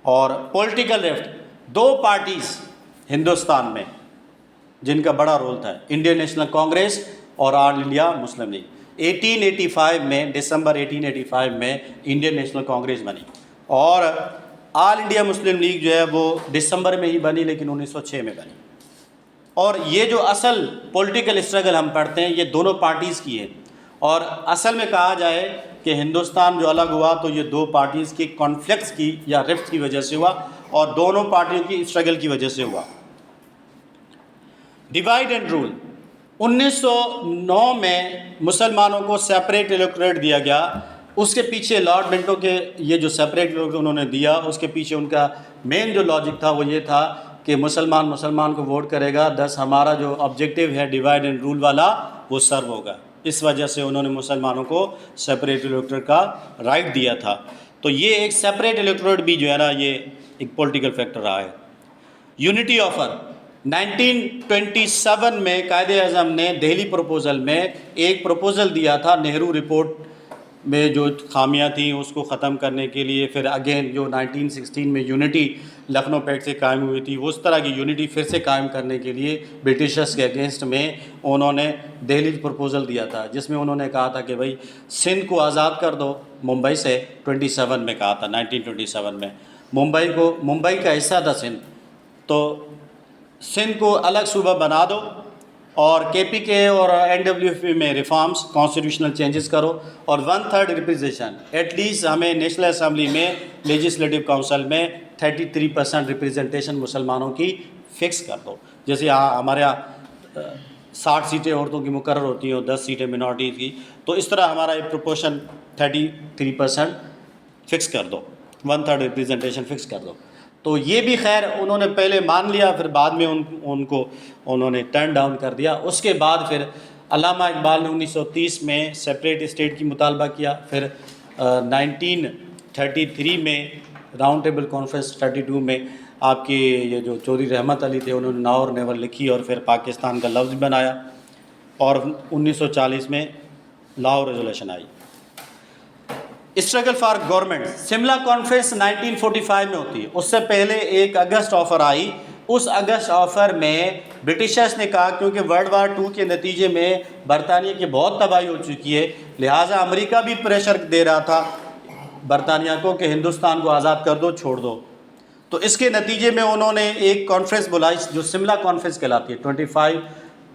اور پولیٹیکل ریفٹ، 2 پارٹیز ہندوستان میں جن کا بڑا رول تھا، انڈین نیشنل کانگریس اور آل انڈیا مسلم لیگ. 1885 میں، دسمبر 1885 میں انڈین نیشنل کانگریس بنی، اور آل انڈیا مسلم لیگ جو ہے وہ دسمبر میں ہی بنی، لیکن 1906 میں بنی. اور یہ جو اصل پولیٹیکل اسٹرگل ہم پڑھتے ہیں یہ دونوں پارٹیز کی ہے. اور اصل میں کہا جائے کہ ہندوستان جو الگ ہوا تو یہ 2 پارٹیز کی کانفلکٹس کی یا رفٹ کی وجہ سے ہوا، اور دونوں پارٹیوں کی اسٹرگل کی وجہ سے ہوا. ڈیوائڈ اینڈ رول، 1909 میں مسلمانوں کو سیپریٹ الیکٹوریٹ دیا گیا. اس کے پیچھے لارڈ منٹو کے یہ جو سیپریٹ الیکٹوریٹ انہوں نے دیا، اس کے پیچھے ان کا مین جو لاجک تھا وہ یہ تھا کہ مسلمان کو ووٹ کرے گا، 10 ہمارا جو آبجیکٹیو ہے ڈیوائڈ اینڈ رول والا وہ سرو ہوگا. اس وجہ سے انہوں نے مسلمانوں کو سیپریٹ الیکٹوریٹ کا رائٹ دیا تھا. تو یہ ایک سیپریٹ الیکٹوریٹ بھی جو ہے نا یہ ایک پولیٹیکل فیکٹر رہا ہے. یونٹی آفر 1927 میں قائد اعظم نے دہلی پروپوزل میں ایک پروپوزل دیا تھا، نہرو رپورٹ میں جو خامیاں تھیں اس کو ختم کرنے کے لیے. پھر اگین جو 1916 میں یونٹی لکھنؤ پیکٹ سے قائم ہوئی تھی، اس طرح کی یونٹی پھر سے قائم کرنے کے لیے برٹشرز کے اگینسٹ میں انہوں نے دہلی پروپوزل دیا تھا، جس میں انہوں نے کہا تھا کہ بھائی سندھ کو آزاد کر دو ممبئی سے. 27 میں کہا تھا، 1927 میں ممبئی کا حصہ تھا سندھ، تو سندھ کو الگ صوبہ بنا دو، اور کے پی کے اور NWP میں ریفارمز، کانسٹیٹیوشنل چینجز کرو، اور 1/3 ریپریزنٹیشن ایٹ لیسٹ ہمیں نیشنل اسمبلی میں، لیجسلیٹو کاؤنسل میں 33% ریپریزنٹیشن مسلمانوں کی فکس کر دو. جیسے ہمارے یہاں 60 سیٹیں عورتوں کی مقرر ہوتی ہیں اور 10 سیٹیں منارٹیز کی، تو اس طرح ہمارا ایک پروپورشن 33% فکس کر دو، 1/3 ریپریزنٹیشن فکس کر دو. تو یہ بھی خیر انہوں نے پہلے مان لیا، پھر بعد میں انہوں نے ٹرن ڈاؤن کر دیا. اس کے بعد پھر علامہ اقبال نے 1930 میں سیپریٹ اسٹیٹ کی مطالبہ کیا. پھر 1933 میں راؤنڈ ٹیبل کانفرنس 32 میں آپ کے یہ جو چودھری رحمت علی تھے انہوں نے ناور نیور لکھی اور پھر پاکستان کا لفظ بنایا. اور 1940 میں لاہور ریزولیوشن آئی. Struggle for government, Shimla conference 1945 میں ہوتی ہے. اس سے پہلے 1 اگست آفر آئی. اس اگست آفر میں برٹشرز نے کہا کیونکہ ورلڈ وار 2 کے نتیجے میں برطانیہ کی بہت تباہی ہو چکی ہے، لہٰذا امریکہ بھی پریشر دے رہا تھا برطانیہ کو کہ ہندوستان کو آزاد کر دو، چھوڑ دو. تو اس کے نتیجے میں انہوں نے ایک کانفرنس بلائی جو سملہ کانفرنس کہلاتی ہے.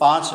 5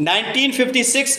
1956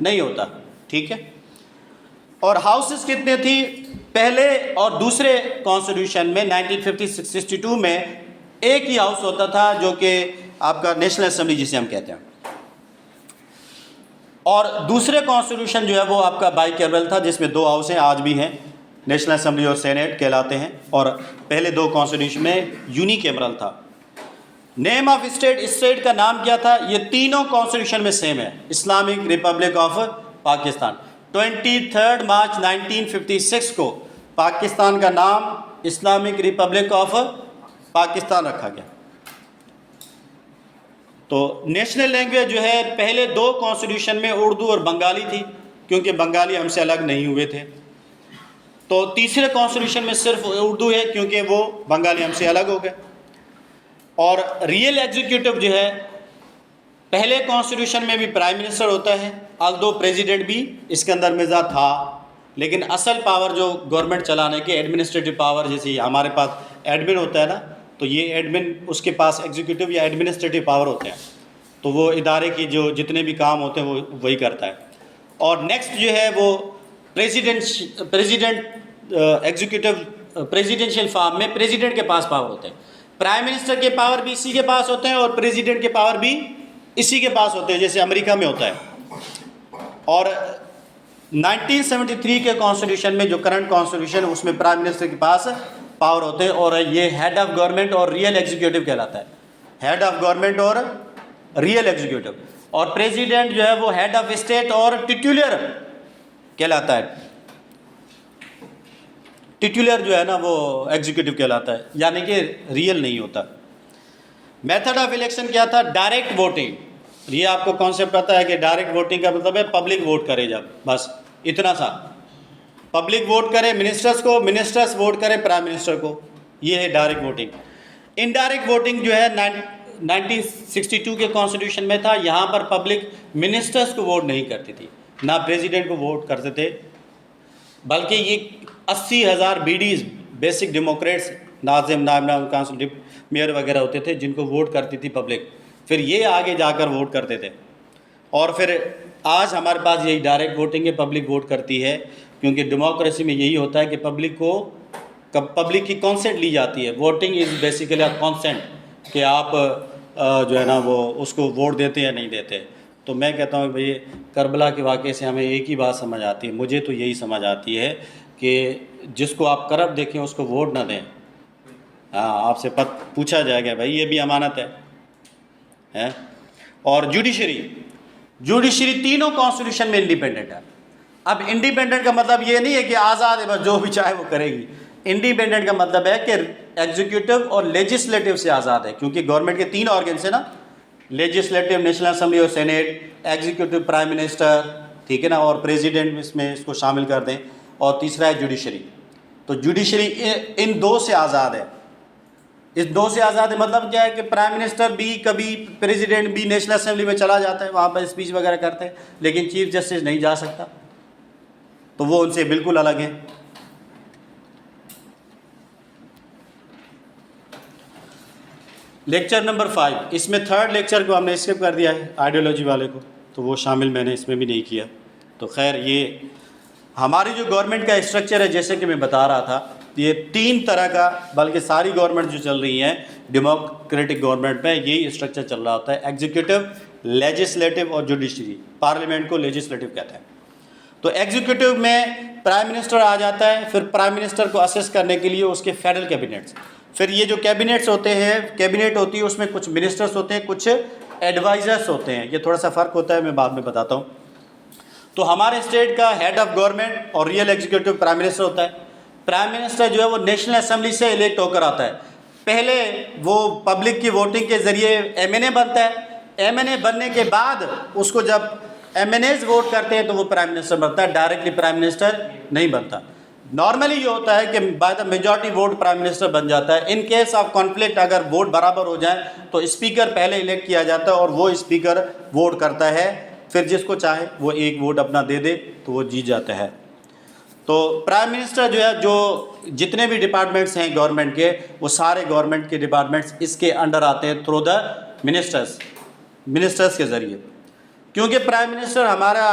نہیں ہوتا. ٹھیک ہے. اور ہاؤسز کتنے تھی؟ پہلے اور دوسرے کانسٹیٹیوشن میں 1950-62 میں ایک ہی ہاؤس ہوتا تھا جو کہ آپ کا نیشنل اسمبلی جسے ہم کہتے ہیں. اور دوسرے کانسٹیٹیوشن جو ہے وہ آپ کا بائی کیمرل تھا جس میں 2 ہاؤس ہیں، آج بھی ہیں، نیشنل اسمبلی اور سینیٹ کہلاتے ہیں. اور پہلے 2 کانسٹیٹیوشن میں یونی کیمرل تھا. نیم آف اسٹیٹ کا نام کیا تھا؟ یہ تینوں کانسٹیٹیوشن میں سیم ہے، Islamic republic of Pakistan. 23 March 1956 کو پاکستان کا نام اسلامک ریپبلک آف پاکستان رکھا گیا. تو نیشنل لینگویج جو ہے پہلے 2 کانسٹیٹیوشن میں اردو اور بنگالی تھی، کیونکہ بنگالی ہم سے الگ نہیں ہوئے تھے. تو تیسرے کانسٹیٹیوشن میں صرف اردو ہے کیونکہ وہ بنگالی ہم سے الگ ہو گئے. اور ریئل ایگزیکیوٹو جو ہے پہلے کانسٹیٹیوشن میں بھی پرائم منسٹر ہوتا ہے، آلدو پریزیڈنٹ بھی اس کے اندر مزہ تھا، لیکن اصل پاور جو گورنمنٹ چلانے کے ایڈمنسٹریٹو پاور، جیسے ہمارے پاس ایڈمن ہوتا ہے نا، تو یہ ایڈمن اس کے پاس ایگزیکیوٹو یا ایڈمنسٹریٹو پاور ہوتے ہیں، تو وہ ادارے کی جو جتنے بھی کام ہوتے ہیں وہ وہی کرتا ہے. اور نیکسٹ جو ہے وہ پریزیڈنٹ ایگزیکیوٹو پریزیڈنشیل فارم میں پریزیڈنٹ کے پاس پاور ہوتے ہیں. پرائم منسٹر کے پاور بھی اسی کے پاس ہوتے ہیں اور پریزیڈنٹ کے پاور بھی اسی کے پاس ہوتے ہیں، جیسے امریکہ میں ہوتا ہے. اور 1973 کے کانسٹیٹیوشن میں جو کرنٹ کانسٹیٹیوشن ہے اس میں پرائم منسٹر کے پاس پاور ہوتے ہیں، اور یہ ہیڈ آف گورنمنٹ اور ریئل ایگزیکیوٹو کہلاتا ہے. ہیڈ آف گورنمنٹ اور ریئل ایگزیکیوٹو. اور پریزیڈنٹ جو ہے وہ ہیڈ آف اسٹیٹ اور ٹیٹولر کہلاتا ہے. ٹیٹولر جو ہے نا وہ ایگزیکیوٹو کہلاتا ہے، یعنی کہ ریئل نہیں ہوتا. میتھڈ آف الیکشن کیا تھا؟ Direct voting. یہ آپ کو کانسیپٹ پتہ ہے کہ ڈائریکٹ ووٹنگ کا مطلب ہے پبلک ووٹ کرے، جب بس اتنا سا پبلک ووٹ کرے منسٹرز کو، منسٹرز ووٹ کرے پرائم منسٹر کو، یہ ہے ڈائریکٹ ووٹنگ. انڈائریکٹ ووٹنگ جو ہے 1962 کے کانسٹیٹیوشن میں تھا. یہاں پر پبلک منسٹرز کو ووٹ نہیں کرتی تھی، نہ پریزیڈنٹ کو ووٹ کرتے تھے، بلکہ یہ 80,000 BDs بیسک ڈیموکریٹس، ناظم، نائب نائب کونسل، میئر وغیرہ ہوتے تھے جن کو ووٹ کرتی تھی پبلک، پھر یہ آگے جا کر ووٹ کرتے تھے. اور پھر آج ہمارے پاس یہی ڈائریکٹ ووٹنگ ہے، پبلک ووٹ کرتی ہے، کیونکہ ڈیموکریسی میں یہی ہوتا ہے کہ پبلک کی کانسنٹ لی جاتی ہے. ووٹنگ از بیسیکلی کانسنٹ، کہ آپ جو ہے نا وہ اس کو ووٹ دیتے یا نہیں دیتے. تو میں کہتا ہوں بھئی کربلا کے واقعے سے ہمیں ایک ہی بات سمجھ آتی ہے، مجھے تو یہی سمجھ آتی ہے کہ جس کو آپ کرپٹ دیکھیں اس کو ووٹ نہ دیں. ہاں، آپ سے پوچھا جائے گا بھائی، یہ بھی امانت ہے. اور جوڈیشری تینوں کانسٹیٹیوشن میں انڈیپینڈنٹ ہے. اب انڈیپینڈنٹ کا مطلب یہ نہیں ہے کہ آزاد ہے بس جو بھی چاہے وہ کرے گی. انڈیپینڈنٹ کا مطلب ہے کہ ایگزیکیوٹو اور لیجسلیٹو سے آزاد ہے، کیونکہ گورنمنٹ کے 3 آرگنس ہیں نا، لیجسلیٹو نیشنل اسمبلی اور سینیٹ، ایگزیکیوٹو پرائم منسٹر، ٹھیک ہے نا، اور پریزیڈنٹ اس میں اس کو شامل کر دیں، اور تیسرا ہے جوڈیشری. تو جوڈیشری ان 2 سے آزاد ہے. اس 2 سے آزاد ہے مطلب کیا ہے کہ پرائم منسٹر بھی، کبھی پریزیڈنٹ بھی نیشنل اسمبلی میں چلا جاتا ہے، وہاں پر اسپیچ وغیرہ کرتے ہیں، لیکن چیف جسٹس نہیں جا سکتا، تو وہ ان سے بالکل الگ ہے. لیکچر نمبر 5، اس میں 3rd لیکچر کو ہم نے اسکپ کر دیا ہے، آئیڈیالوجی والے کو، تو وہ شامل میں نے اس میں بھی نہیں کیا. تو خیر، یہ ہماری جو گورنمنٹ کا اسٹرکچر ہے، جیسے کہ میں بتا رہا تھا، یہ 3 طرح کا، بلکہ ساری گورنمنٹ جو چل رہی ہیں ڈیموکریٹک گورنمنٹ میں یہی اسٹرکچر چل رہا ہوتا ہے: ایگزیکیوٹو، لیجسلیٹو اور جوڈیشری. پارلیمنٹ کو لیجسلیٹو کہتے ہیں. تو ایگزیکیوٹو میں پرائم منسٹر آ جاتا ہے، پھر پرائم منسٹر کو اسسٹ کرنے کے لیے اس کے فیڈرل کیبنٹس، پھر یہ جو کیبنٹس ہوتے ہیں، کیبنٹ ہوتی ہے، اس میں کچھ منسٹرز ہوتے ہیں، کچھ ایڈوائزرس ہوتے ہیں. یہ تھوڑا سا فرق ہوتا ہے، میں بعد میں بتاتا ہوں. تو ہمارے اسٹیٹ کا ہیڈ آف گورنمنٹ اور ریئل ایگزیکیوٹو پرائم منسٹر ہوتا ہے. پرائم منسٹر جو ہے وہ نیشنل اسمبلی سے الیکٹ ہو کر آتا ہے. پہلے وہ پبلک کی ووٹنگ کے ذریعے MNA بنتا ہے. MNA بننے کے بعد اس کو جب MNAs ووٹ کرتے ہیں تو وہ پرائم منسٹر بنتا ہے، ڈائریکٹلی پرائم منسٹر نہیں بنتا. نارملی یہ ہوتا ہے کہ by the majority vote prime minister بن جاتا ہے. ان کیس آف کانفلکٹ اگر ووٹ برابر ہو جائیں تو اسپیکر پہلے الیکٹ کیا جاتا ہے، اور وہ اسپیکر ووٹ کرتا ہے، پھر جس کو چاہے وہ ایک ووٹ اپنا دے دے تو وہ جیت جاتا ہے. تو پرائم منسٹر جو ہے، جو جتنے بھی ڈپارٹمنٹس ہیں گورنمنٹ کے، وہ سارے گورنمنٹ کے ڈپارٹمنٹس اس کے انڈر آتے ہیں تھرو دا منسٹرز کے ذریعے. کیونکہ پرائم منسٹر ہمارا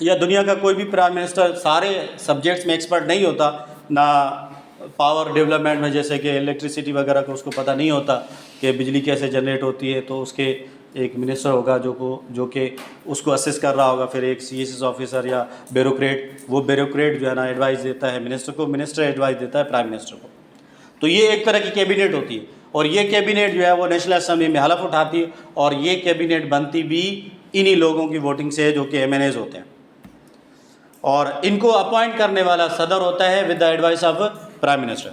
یا دنیا کا کوئی بھی پرائم منسٹر سارے سبجیکٹس میں ایکسپرٹ نہیں ہوتا، نہ پاور ڈیولپمنٹ میں جیسے کہ الیکٹریسٹی وغیرہ کو اس کو پتہ نہیں ہوتا کہ بجلی کیسے جنریٹ ہوتی ہے، تو اس کے ایک منسٹر ہوگا جو کہ اس کو اسسٹ کر رہا ہوگا، پھر ایک سی ایس ایس آفیسر یا بیوروکریٹ، وہ بیوروکریٹ جو ہے نا ایڈوائز دیتا ہے منسٹر کو، منسٹر ایڈوائز دیتا ہے پرائم منسٹر کو. تو یہ ایک طرح کی کیبنٹ ہوتی ہے، اور یہ کیبنٹ جو ہے وہ نیشنل اسمبلی میں حلف اٹھاتی ہے، اور یہ کیبنٹ بنتی بھی انہی لوگوں کی ووٹنگ سے جو کہ ایم این ایز ہوتے ہیں، اور ان کو اپوائنٹ کرنے والا صدر ہوتا ہے with the advice of prime minister.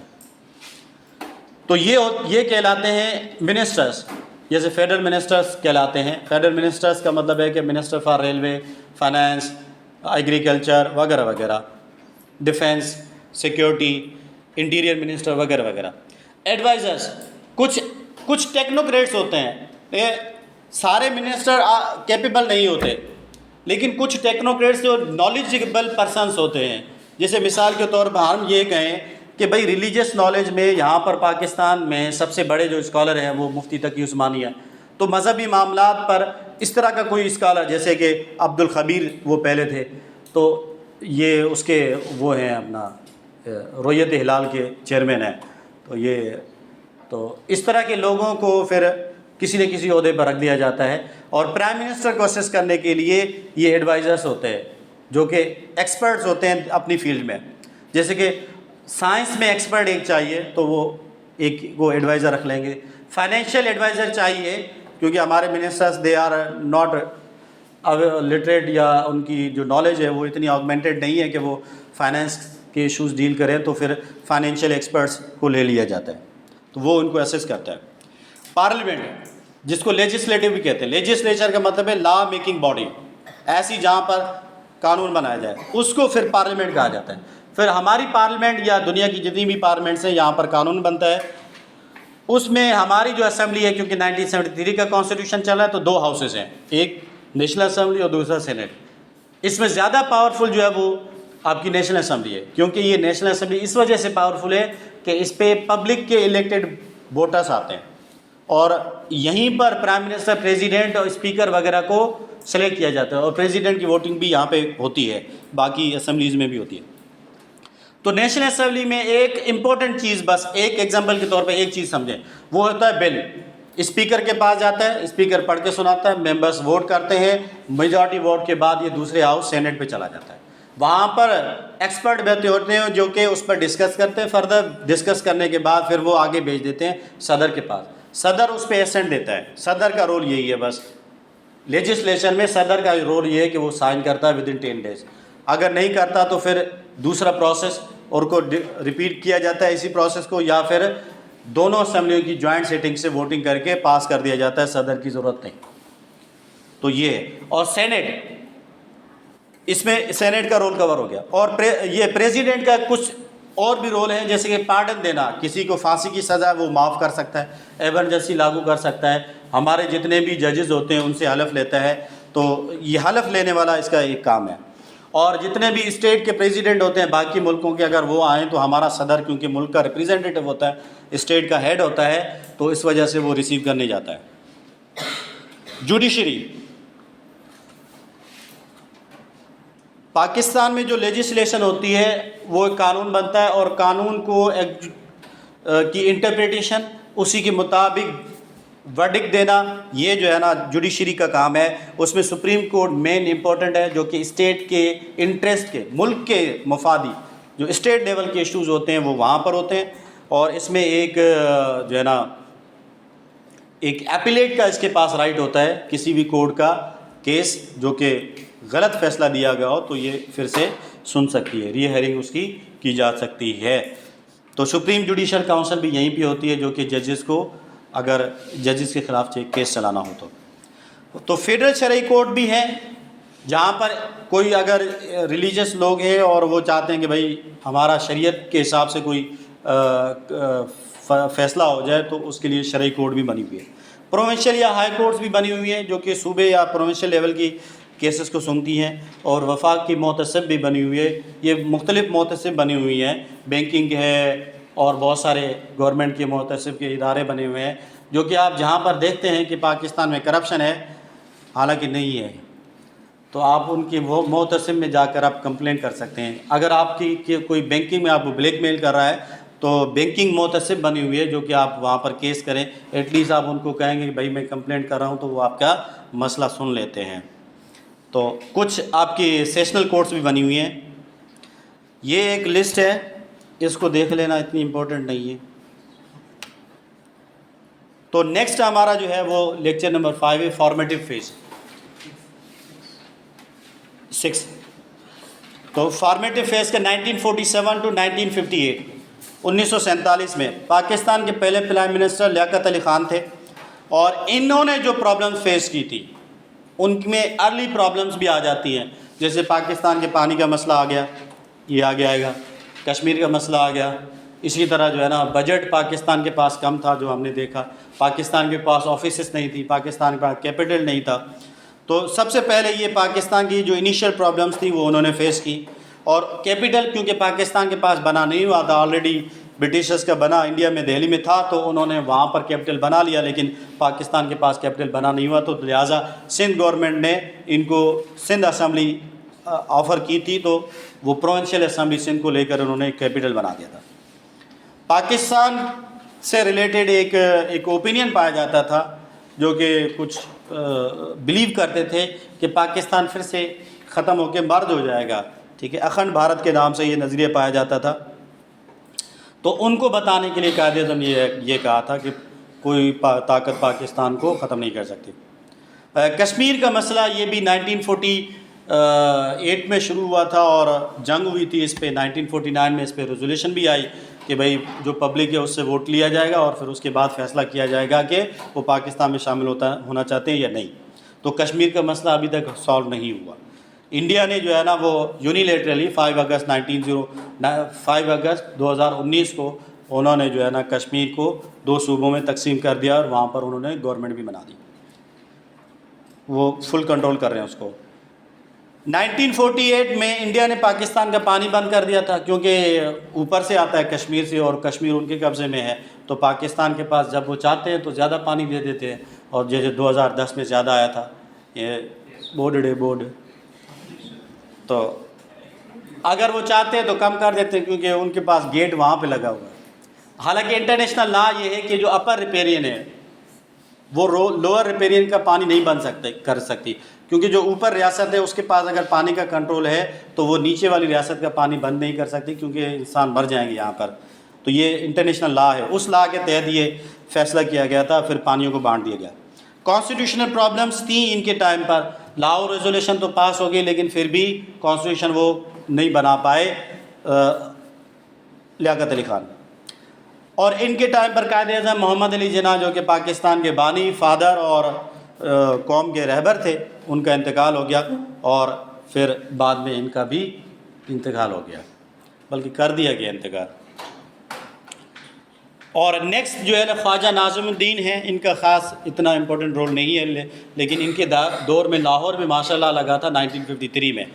تو یہ کہلاتے ہیں منسٹرز، جیسے فیڈرل منسٹرز کہلاتے ہیں. فیڈرل منسٹرز کا مطلب ہے کہ minister for railway, finance, agriculture وغیرہ وغیرہ، ڈیفینس، سیکیورٹی، انٹیریئر منسٹر وغیرہ وغیرہ. ایڈوائزرز کچھ ٹیکنوکریٹس ہوتے ہیں، یہ سارے منسٹر کیپیبل نہیں ہوتے، لیکن کچھ ٹیکنوکریٹس جو نالجبل پرسنس ہوتے ہیں. جیسے مثال کے طور پر ہم یہ کہیں کہ بھائی ریلیجیس نالج میں یہاں پر پاکستان میں سب سے بڑے جو اسکالر ہیں وہ مفتی تقی عثمانی ہے، تو مذہبی معاملات پر اس طرح کا کوئی اسکالر جیسے کہ عبدالخبیر وہ پہلے تھے، تو یہ اس کے وہ ہیں اپنا رویت ہلال کے چیئرمین ہیں. تو اس طرح کے لوگوں کو پھر کسی نہ کسی عہدے پر رکھ دیا جاتا ہے، اور پرائم منسٹر کو اسسٹ کرنے کے لیے یہ ایڈوائزرس ہوتے ہیں جو کہ ایکسپرٹس ہوتے ہیں اپنی فیلڈ میں. جیسے کہ سائنس میں ایکسپرٹ ایک چاہیے تو وہ ایڈوائزر رکھ لیں گے. فائنینشیل ایڈوائزر چاہیے کیونکہ ہمارے ministers they are not literate, یا ان کی جو نالج ہے وہ اتنی آگمنٹڈ نہیں ہے کہ وہ فائنینس کے ایشوز ڈیل کریں، تو پھر فائنینشیل ایکسپرٹس کو لے لیا جاتا ہے، تو وہ ان کو اسسٹ کرتا ہے. پارلیمنٹ جس کو لیجسلیٹو بھی کہتے ہیں، لیجسلیچر کا مطلب ہے لا میکنگ باڈی، ایسی جہاں پر قانون بنایا جائے اس کو پھر پارلیمنٹ کہا جاتا ہے. پھر ہماری پارلیمنٹ یا دنیا کی جتنی بھی پارلیمنٹس ہیں یہاں پر قانون بنتا ہے، اس میں ہماری جو اسمبلی ہے کیونکہ 1973 کا کانسٹیٹیوشن چل رہا ہے تو 2 ہاؤسز ہیں، ایک نیشنل اسمبلی اور دوسرا سینٹ. اس میں زیادہ پاورفل جو ہے وہ آپ کی نیشنل اسمبلی ہے، کیونکہ یہ نیشنل اسمبلی اس وجہ سے پاورفل ہے کہ اس پہ پبلک کے الیکٹڈ ووٹرس آتے ہیں، اور یہیں پر پرائم منسٹر، پریزیڈنٹ اور اسپیکر وغیرہ کو سلیکٹ کیا جاتا ہے، اور پریزیڈنٹ کی ووٹنگ بھی یہاں پہ ہوتی ہے، باقی اسمبلیز میں بھی ہوتی ہے. تو نیشنل اسمبلی میں ایک امپورٹنٹ چیز، بس ایک ایگزامپل کے طور پہ ایک چیز سمجھیں، وہ ہوتا ہے بل. اسپیکر کے پاس جاتا ہے، اسپیکر پڑھ کے سناتا ہے، ممبرس ووٹ کرتے ہیں، میجارٹی ووٹ کے بعد یہ دوسرے ہاؤس سینٹ پہ چلا جاتا ہے. وہاں پر ایکسپرٹ بیٹھے ہوتے ہیں جو کہ اس پر ڈسکس کرتے ہیں، فردر ڈسکس کرنے کے بعد پھر وہ آگے بھیج دیتے ہیں صدر کے پاس. صدر اس پہ ایسنٹ دیتا ہے. صدر کا رول یہی ہے، بس لیجسلیشن میں صدر کا رول یہ ہے کہ وہ سائن کرتا ہے ودن 10 days. اگر نہیں کرتا تو پھر دوسرا پروسیس اور کو ریپیٹ کیا جاتا ہے اسی پروسیس کو، یا پھر دونوں اسمبلیوں کی جوائنٹ سیٹنگ سے ووٹنگ کر کے پاس کر دیا جاتا ہے، صدر کی ضرورت نہیں. تو یہ ہے. اور سینٹ، اس میں سینٹ کا رول کور ہو گیا. اور یہ پریزیڈنٹ کا کچھ اور بھی رول ہے، جیسے کہ پارڈن دینا، کسی کو پھانسی کی سزا وہ معاف کر سکتا ہے، ایمرجنسی لاگو کر سکتا ہے. ہمارے جتنے بھی ججز ہوتے ہیں ان سے حلف لیتا ہے، تو یہ حلف لینے والا اس کا ایک کام ہے. اور جتنے بھی اسٹیٹ کے پریزیڈنٹ ہوتے ہیں باقی ملکوں کے، اگر وہ آئیں تو ہمارا صدر کیونکہ ملک کا ریپریزنٹیٹو ہوتا ہے، اسٹیٹ کا ہیڈ ہوتا ہے، تو اس وجہ سے وہ ریسیو کرنے جاتا ہے. جوڈیشری، پاکستان میں جو لیجسلیشن ہوتی ہے وہ قانون بنتا ہے، اور قانون کو کی انٹرپریٹیشن اسی کے مطابق ورڈکٹ دینا، یہ جو ہے نا جوڈیشری کا کام ہے. اس میں سپریم کورٹ مین امپورٹنٹ ہے، جو کہ اسٹیٹ کے انٹرسٹ کے، ملک کے مفادی جو اسٹیٹ لیول کے ایشوز ہوتے ہیں وہ وہاں پر ہوتے ہیں. اور اس میں ایک جو ہے نا ایک ایپیلیٹ کا اس کے پاس رائٹ ہوتا ہے، کسی بھی کورٹ کا کیس جو کہ غلط فیصلہ دیا گیا ہو تو یہ پھر سے سن سکتی ہے، ری ہیئرنگ اس کی جا سکتی ہے. تو سپریم جوڈیشل کاؤنسل بھی یہیں پہ ہوتی ہے، جو کہ ججز کو اگر ججز کے خلاف کیس چلانا ہو تو فیڈرل شرعی کورٹ بھی ہے، جہاں پر کوئی اگر ریلیجس لوگ ہیں اور وہ چاہتے ہیں کہ بھائی ہمارا شریعت کے حساب سے کوئی فیصلہ ہو جائے تو اس کے لیے شرعی کورٹ بھی بنی ہوئی ہے. پروونشل یا ہائی کورٹس بھی بنی ہوئی ہیں جو کہ صوبے یا پروونشل لیول کی کیسز کو سنتی ہیں، اور وفاق کی محتسب بھی بنی ہوئی ہے. یہ مختلف محتسب بنی ہوئی ہیں، بینکنگ ہے اور بہت سارے گورنمنٹ کے محتسب کے ادارے بنے ہوئے ہیں، جو کہ آپ جہاں پر دیکھتے ہیں کہ پاکستان میں کرپشن ہے حالانکہ نہیں ہے، تو آپ ان کی وہ معتصم میں جا کر آپ کمپلین کر سکتے ہیں۔ اگر آپ کی کوئی بینکنگ میں آپ کو بلیک میل کر رہا ہے تو بینکنگ معتصم بنی ہوئی ہے جو کہ آپ وہاں پر کیس کریں، ایٹ لیسٹ آپ ان کو کہیں گے کہ بھائی میں کمپلینٹ کر رہا ہوں، تو وہ آپ کا مسئلہ سن لیتے ہیں۔ تو کچھ آپ کی سیشنل کورٹس بھی بنی ہوئی ہیں، یہ ایک لسٹ ہے، اس کو دیکھ لینا، اتنی امپورٹنٹ نہیں ہے۔ تو نیکسٹ ہمارا جو ہے وہ لیکچر نمبر 5 ہے، فارمیٹیو فیز 6۔ تو فارمیٹیو فیز کا 1947 ٹو 1958، 1947 میں پاکستان کے پہلے پرائم منسٹر لیاقت علی خان تھے، اور انہوں نے جو پرابلمز فیس کی تھی ان میں ارلی پرابلمز بھی آ جاتی ہیں، جیسے پاکستان کے پانی کا مسئلہ آ گیا، یہ آگے آئے گا، کشمیر کا مسئلہ آ گیا، اسی طرح جو ہے نا بجٹ پاکستان کے پاس کم تھا جو ہم نے دیکھا، پاکستان کے پاس آفیسز نہیں تھی، پاکستان کے پاس کیپٹل نہیں تھا۔ تو سب سے پہلے یہ پاکستان کی جو انیشیل پرابلمز تھی وہ انہوں نے فیس کی، اور کیپٹل کیونکہ پاکستان کے پاس بنا نہیں ہوا تھا، آلریڈی برٹشرز کا بنا انڈیا میں دہلی میں تھا، تو انہوں نے وہاں پر کیپٹل بنا لیا، لیکن پاکستان کے پاس کیپٹل بنا نہیں ہوا، تو لہٰذا سندھ گورنمنٹ نے ان کو سندھ اسمبلی آفر کی تھی، تو وہ پروونشل اسمبلی سندھ کو لے کر انہوں نے کیپٹل بنا دیا تھا۔ پاکستان سے ریلیٹڈ ایک اوپینین پایا جاتا تھا جو کہ کچھ بلیو کرتے تھے کہ پاکستان پھر سے ختم ہو کے مرج ہو جائے گا، ٹھیک ہے، اخنڈ بھارت کے نام سے یہ نظریہ پایا جاتا تھا۔ تو ان کو بتانے کے لیے قائد اعظم یہ کہا تھا کہ کوئی طاقت پاکستان کو ختم نہیں کر سکتی۔ کشمیر کا مسئلہ یہ بھی 1948 میں شروع ہوا تھا، اور جنگ ہوئی تھی اس پہ، 1949 میں اس پہ ریزولوشن بھی آئی کہ بھائی جو پبلک ہے اس سے ووٹ لیا جائے گا، اور پھر اس کے بعد فیصلہ کیا جائے گا کہ وہ پاکستان میں شامل ہونا چاہتے ہیں یا نہیں۔ تو کشمیر کا مسئلہ ابھی تک سالو نہیں ہوا۔ انڈیا نے جو ہے نا وہ یونیلیٹرلی 5 اگست 2019 کو انہوں نے جو ہے نا کشمیر کو 2 صوبوں میں تقسیم کر دیا، اور وہاں پر انہوں نے گورنمنٹ بھی بنا دی، وہ فل کنٹرول کر رہے ہیں اس کو۔ 1948 میں انڈیا نے پاکستان کا پانی بند کر دیا تھا، کیونکہ اوپر سے آتا ہے کشمیر سے، اور کشمیر ان کے قبضے میں ہے، تو پاکستان کے پاس جب وہ چاہتے ہیں تو زیادہ پانی دے دیتے ہیں، اور جیسے 2010 میں زیادہ آیا تھا، یہ بورڈ تو اگر وہ چاہتے ہیں تو کم کر دیتے ہیں، کیونکہ ان کے پاس گیٹ وہاں پہ لگا ہوا ہے۔ حالانکہ انٹرنیشنل لا یہ ہے کہ جو اپر ریپیرین ہے وہ لوور ریپیرین کا پانی نہیں کر سکتی، کیونکہ جو اوپر ریاست ہے اس کے پاس اگر پانی کا کنٹرول ہے تو وہ نیچے والی ریاست کا پانی بند نہیں کر سکتی، کیونکہ انسان مر جائیں گے یہاں پر۔ تو یہ انٹرنیشنل لا ہے، اس لا کے تحت یہ فیصلہ کیا گیا تھا، پھر پانیوں کو بانٹ دیا گیا۔ کانسٹیٹیوشنل پرابلمس تھیں ان کے ٹائم پر، لاہور ریزولوشن تو پاس ہو گئی، لیکن پھر بھی کانسٹیٹیوشن وہ نہیں بنا پائے لیاقت علی خان۔ اور ان کے ٹائم پر قائد اعظم محمد علی جناح جو کہ پاکستان کے بانی، فادر اور قوم کے رہبر تھے، ان کا انتقال ہو گیا، اور پھر بعد میں ان کا بھی انتقال ہو گیا، بلکہ کر دیا گیا انتقال۔ اور نیکسٹ جو ہے نا خواجہ ناظم الدین ہیں، ان کا خاص اتنا امپورٹنٹ رول نہیں ہے، لیکن ان کے دور میں لاہور میں ماشاءاللہ لگا تھا 1953 میں،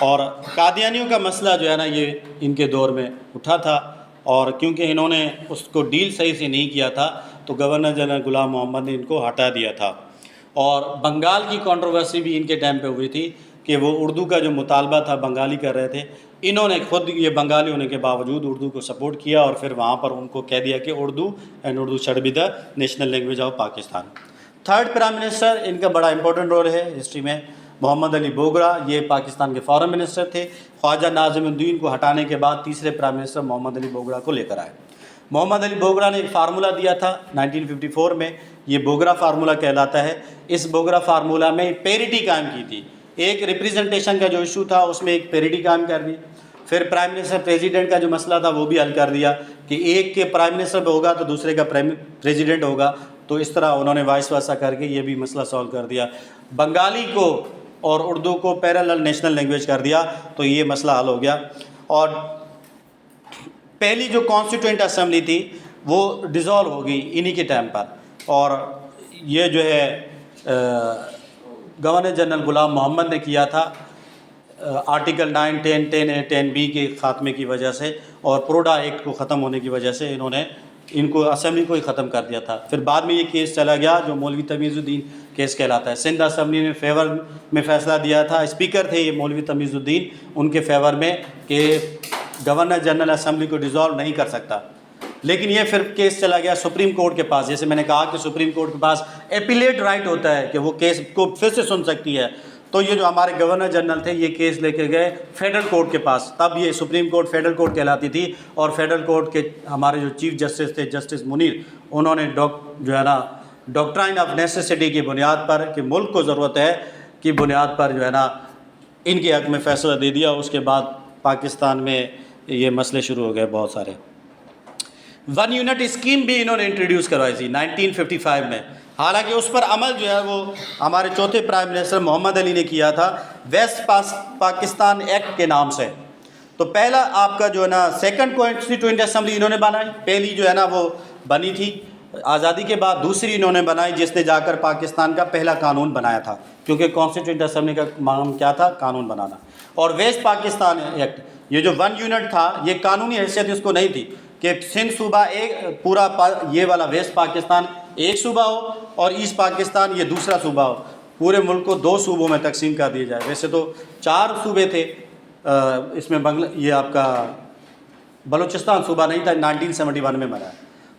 اور قادیانیوں کا مسئلہ جو ہے نا یہ ان کے دور میں اٹھا تھا، اور کیونکہ انہوں نے اس کو ڈیل صحیح سے نہیں کیا تھا تو گورنر جنرل غلام محمد نے ان کو ہٹا دیا تھا۔ اور بنگال کی کنٹروورسی بھی ان کے ٹائم پہ ہوئی تھی کہ وہ اردو کا جو مطالبہ تھا بنگالی کر رہے تھے، انہوں نے خود یہ بنگالی ہونے کے باوجود اردو کو سپورٹ کیا، اور پھر وہاں پر ان کو کہہ دیا کہ Urdu should be the national language of Pakistan. Third prime minister ان کا بڑا امپورٹنٹ رول ہے ہسٹری میں، محمد علی بوگرا، یہ پاکستان کے فارن منسٹر تھے۔ خواجہ ناظم الدین کو ہٹانے کے بعد تیسرے پرائم منسٹر محمد علی بوگرا کو لے کر آئے۔ محمد علی بوگرا نے ایک فارمولہ دیا تھا 1954 میں، یہ بوگرا فارمولہ کہلاتا ہے۔ اس بوگرا فارمولہ میں پیریٹی قائم کی تھی، ایک ریپریزنٹیشن کا جو ایشو تھا اس میں ایک پیریٹی قائم کر دی۔ پھر پرائم منسٹر پریزیڈنٹ کا جو مسئلہ تھا وہ بھی حل کر دیا کہ ایک کے پرائم منسٹر ہوگا تو دوسرے کا پریزیڈنٹ ہوگا، تو اس طرح انہوں نے وائس ورسا کر کے یہ بھی مسئلہ سالو کر دیا۔ بنگالی کو اور اردو کو پیرالل نیشنل لینگویج کر دیا، تو یہ مسئلہ حل ہو گیا۔ اور پہلی جو کانسٹیٹوئنٹ اسمبلی تھی وہ ڈیزالو ہو گئی انہی کے ٹائم پر، اور یہ جو ہے گورنر جنرل غلام محمد نے کیا تھا آرٹیکل 9, 10, 10A, 10B کے خاتمے کی وجہ سے، اور پروڈا ایکٹ کو ختم ہونے کی وجہ سے انہوں نے ان کو اسمبلی کو ہی ختم کر دیا تھا. پھر بعد میں یہ کیس چلا گیا جو مولوی تمیز الدین کیس کہلاتا ہے. سندھ اسمبلی نے فیور میں فیصلہ دیا تھا, اسپیکر تھے یہ مولوی تمیز الدین, ان کے فیور میں کہ گورنر جنرل اسمبلی کو ڈیزالو نہیں کر سکتا. لیکن یہ پھر کیس چلا گیا سپریم کورٹ کے پاس. جیسے میں نے کہا کہ سپریم کورٹ کے پاس اپیلیٹ رائٹ ہوتا ہے کہ وہ کیس کو پھر سے سن سکتی ہے. تو یہ جو ہمارے گورنر جنرل تھے یہ کیس لے کے گئے فیڈرل کورٹ کے پاس. تب یہ سپریم کورٹ فیڈرل کورٹ کہلاتی تھی, اور فیڈرل کورٹ کے ہمارے جو چیف جسٹس تھے جسٹس منیر, انہوں نے جو ہے نا ڈاکٹرائن آف نیسیسٹی کی بنیاد پر کہ ملک کو ضرورت ہے کی بنیاد پر جو ہے نا ان کے حق میں فیصلہ دے دیا. اس کے بعد پاکستان میں یہ مسئلے شروع ہو گئے بہت سارے. 1 یونٹ اسکیم بھی انہوں نے انٹروڈیوس کروائی تھی 1955 میں. حالانکہ اس پر عمل جو ہے وہ ہمارے چوتھے پرائم منسٹر محمد علی نے کیا تھا ویسٹ پاکستان ایکٹ کے نام سے. تو پہلا آپ کا جو ہے نا سیکنڈ کانسٹیٹیوئنٹ اسمبلی انہوں نے بنائی. پہلی جو ہے نا وہ بنی تھی آزادی کے بعد, دوسری انہوں نے بنائی جس نے جا کر پاکستان کا پہلا قانون بنایا تھا, کیونکہ کانسٹیٹیوئنٹ اسمبلی کا کام کیا تھا, قانون بنانا. اور ویسٹ پاکستان ایکٹ یہ جو 1 یونٹ تھا یہ قانونی حیثیت اس کو نہیں تھی کہ سندھ صوبہ ایک پورا یہ والا ویسٹ پاکستان ایک صوبہ ہو اور ایسٹ پاکستان یہ دوسرا صوبہ ہو. پورے ملک کو 2 صوبوں میں تقسیم کر دیا جائے. ویسے تو 4 صوبے تھے اس میں یہ آپ کا بلوچستان صوبہ نہیں تھا, 1971 میں بنا.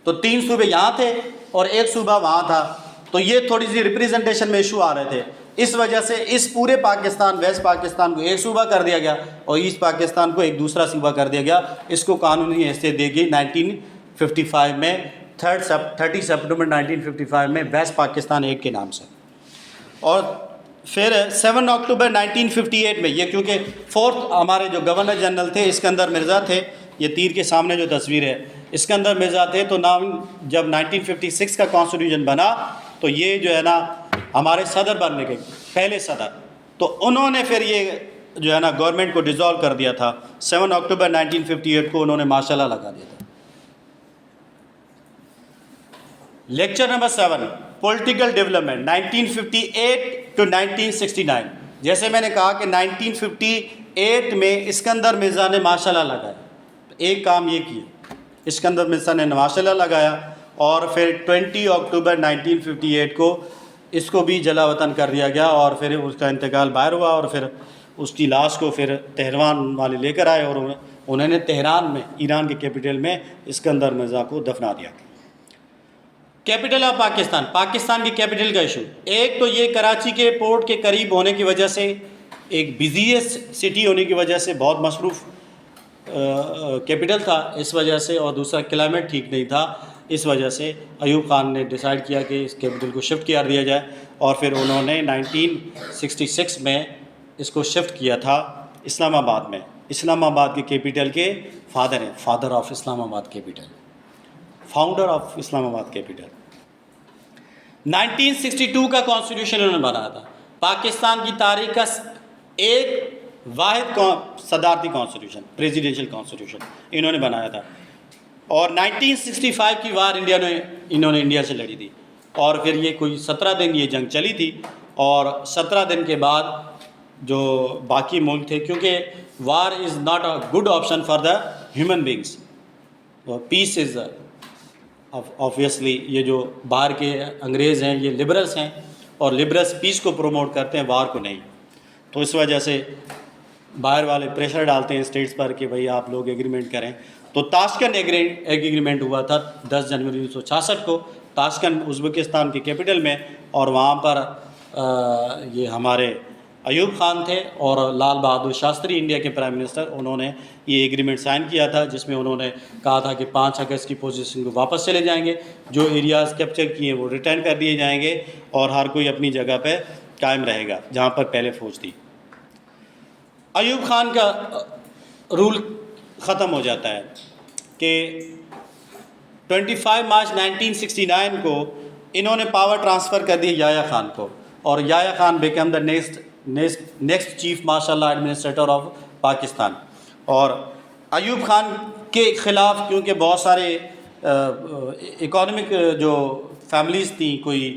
تو 3 صوبے یہاں تھے اور 1 صوبہ وہاں تھا. تو یہ تھوڑی سی ریپریزنٹیشن میں ایشو آ رہے تھے. اس وجہ سے اس پورے پاکستان ویسٹ پاکستان کو ایک صوبہ کر دیا گیا اور ایسٹ پاکستان کو ایک دوسرا صوبہ کر دیا گیا. اس کو قانونی حیثیت دے گئی 1955 میں 30 سپٹمبر 1955 میں ویسٹ پاکستان ایک کے نام سے. اور پھر 7 اکتوبر 1958 میں یہ کیونکہ 4th ہمارے جو گورنر جنرل تھے اسکندر مرزا تھے, یہ تیر کے سامنے جو تصویر ہے اسکندر مرزا تھے. تو جب 1956 کا کانسٹیٹیوشن بنا تو یہ جو ہے نا ہمارے صدر بننے کے پہلے صدر, تو انہوں نے پھر یہ جو ہے نا گورنمنٹ کو ڈیزالو کر دیا تھا 7 اکتوبر 1958 کو انہوں نے ماشاء اللہ لگا دیا تھا. Lecture number 7 political development 1958 to 1969. جیسے میں نے کہا کہ 1958 میں اسکندر مرزا نے ماشاء اللہ لگایا. ایک کام یہ کیا اسکندر مرزا نے ماشاء اللہ لگایا, اور پھر 20 اکتوبر 1958 کو اس کو بھی جلا وطن کر دیا گیا, اور پھر اس کا انتقال باہر ہوا, اور پھر اس کی لاش کو پھر تہران والے لے کر آئے اور انہوں نے تہران میں ایران کے کیپٹل میں اسکندر مرزا کو دفنا دیا. کیپٹل آف پاکستان, پاکستان کی کیپٹل کا ایشو. ایک تو یہ کراچی کے پورٹ کے قریب ہونے کی وجہ سے, ایک بزیسٹ سٹی ہونے کی وجہ سے, بہت مصروف کیپٹل تھا اس وجہ سے, اور دوسرا کلائمیٹ ٹھیک نہیں تھا اس وجہ سے ایوب خان نے ڈیسائیڈ کیا کہ اس کیپٹل کو شفٹ کر دیا جائے, اور پھر انہوں نے 1966 میں اس کو شفٹ کیا تھا اسلام آباد میں. اسلام آباد کے کیپٹل کے فادر ہیں, فادر آف اسلام آباد کیپٹل, فاؤنڈر آف اسلام آباد کیپٹل. 1962 کا کانسٹیٹیوشن انہوں نے بنایا تھا. پاکستان کی تاریخ کا ایک واحد صدارتی کانسٹیٹیوشن, پریزیڈنشل کانسٹیٹیوشن انہوں نے بنایا تھا. اور 1965 کی وار انہوں نے انڈیا سے لڑی تھی, اور پھر یہ کوئی 17 دن یہ جنگ چلی تھی, اور 17 دن کے بعد جو باقی ملک تھے, کیونکہ war is not a good option for the human beings, peace is obviously. یہ جو باہر کے انگریز ہیں یہ لبرلس ہیں, اور لبرلس پیس کو پروموٹ کرتے ہیں, وار کو نہیں. تو اس وجہ سے باہر والے پریشر ڈالتے ہیں اسٹیٹس پر کہ بھئی آپ لوگ ایگریمنٹ کریں. تو تاشکند ایگریمنٹ ہوا تھا 10 جنوری 1966 کو تاشکند ازبکستان کی کیپٹل میں, اور وہاں پر یہ ہمارے ایوب خان تھے اور لال بہادر شاستری انڈیا کے پرائم منسٹر, انہوں نے یہ ایگریمنٹ سائن کیا تھا جس میں انہوں نے کہا تھا کہ 5 اگست کی پوزیشن کو واپس چلے جائیں گے, جو ایریاز کیپچر کیے وہ ریٹرن کر دیے جائیں گے, اور ہر کوئی اپنی جگہ پہ قائم رہے گا جہاں پر پہلے فوج تھی. ایوب خان کا رول ختم ہو جاتا ہے کہ 25 مارچ 1969 کو انہوں نے پاور ٹرانسفر کر دی یحییٰ خان کو, اور Yahya Khan became the next chief martial law administrator of Pakistan. اور ایوب خان کے خلاف کیونکہ بہت سارے اکانومک جو فیملیز تھیں, کوئی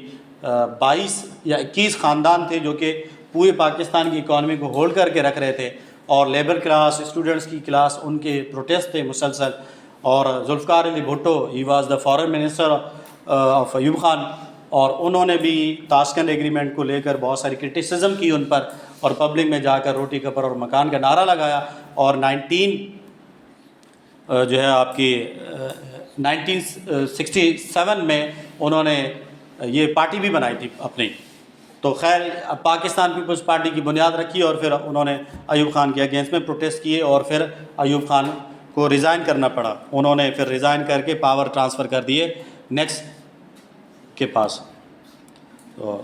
22 یا 21 خاندان تھے جو کہ پورے پاکستان کی اکانومی کو ہولڈ کر کے رکھ رہے تھے, اور لیبر کلاس, اسٹوڈنٹس کی کلاس, ان کے پروٹیسٹ تھے مسلسل, اور Zulfikar Ali Bhutto he was the foreign minister of Ayub Khan, اور انہوں نے بھی تاشکند ایگریمنٹ کو لے کر بہت ساری کرٹیسزم کی ان پر، اور پبلک میں جا کر روٹی کپڑا اور مکان کا نعرہ لگایا، اور 1967 میں انہوں نے یہ پارٹی بھی بنائی تھی اپنی. تو خیر پاکستان پیپلز پارٹی کی بنیاد رکھی، اور پھر انہوں نے ایوب خان کے اگینسٹ میں پروٹیسٹ کیے، اور پھر ایوب خان کو ریزائن کرنا پڑا. انہوں نے پھر ریزائن کر کے پاور ٹرانسفر کر دیے نیکسٹ کے پاس. تو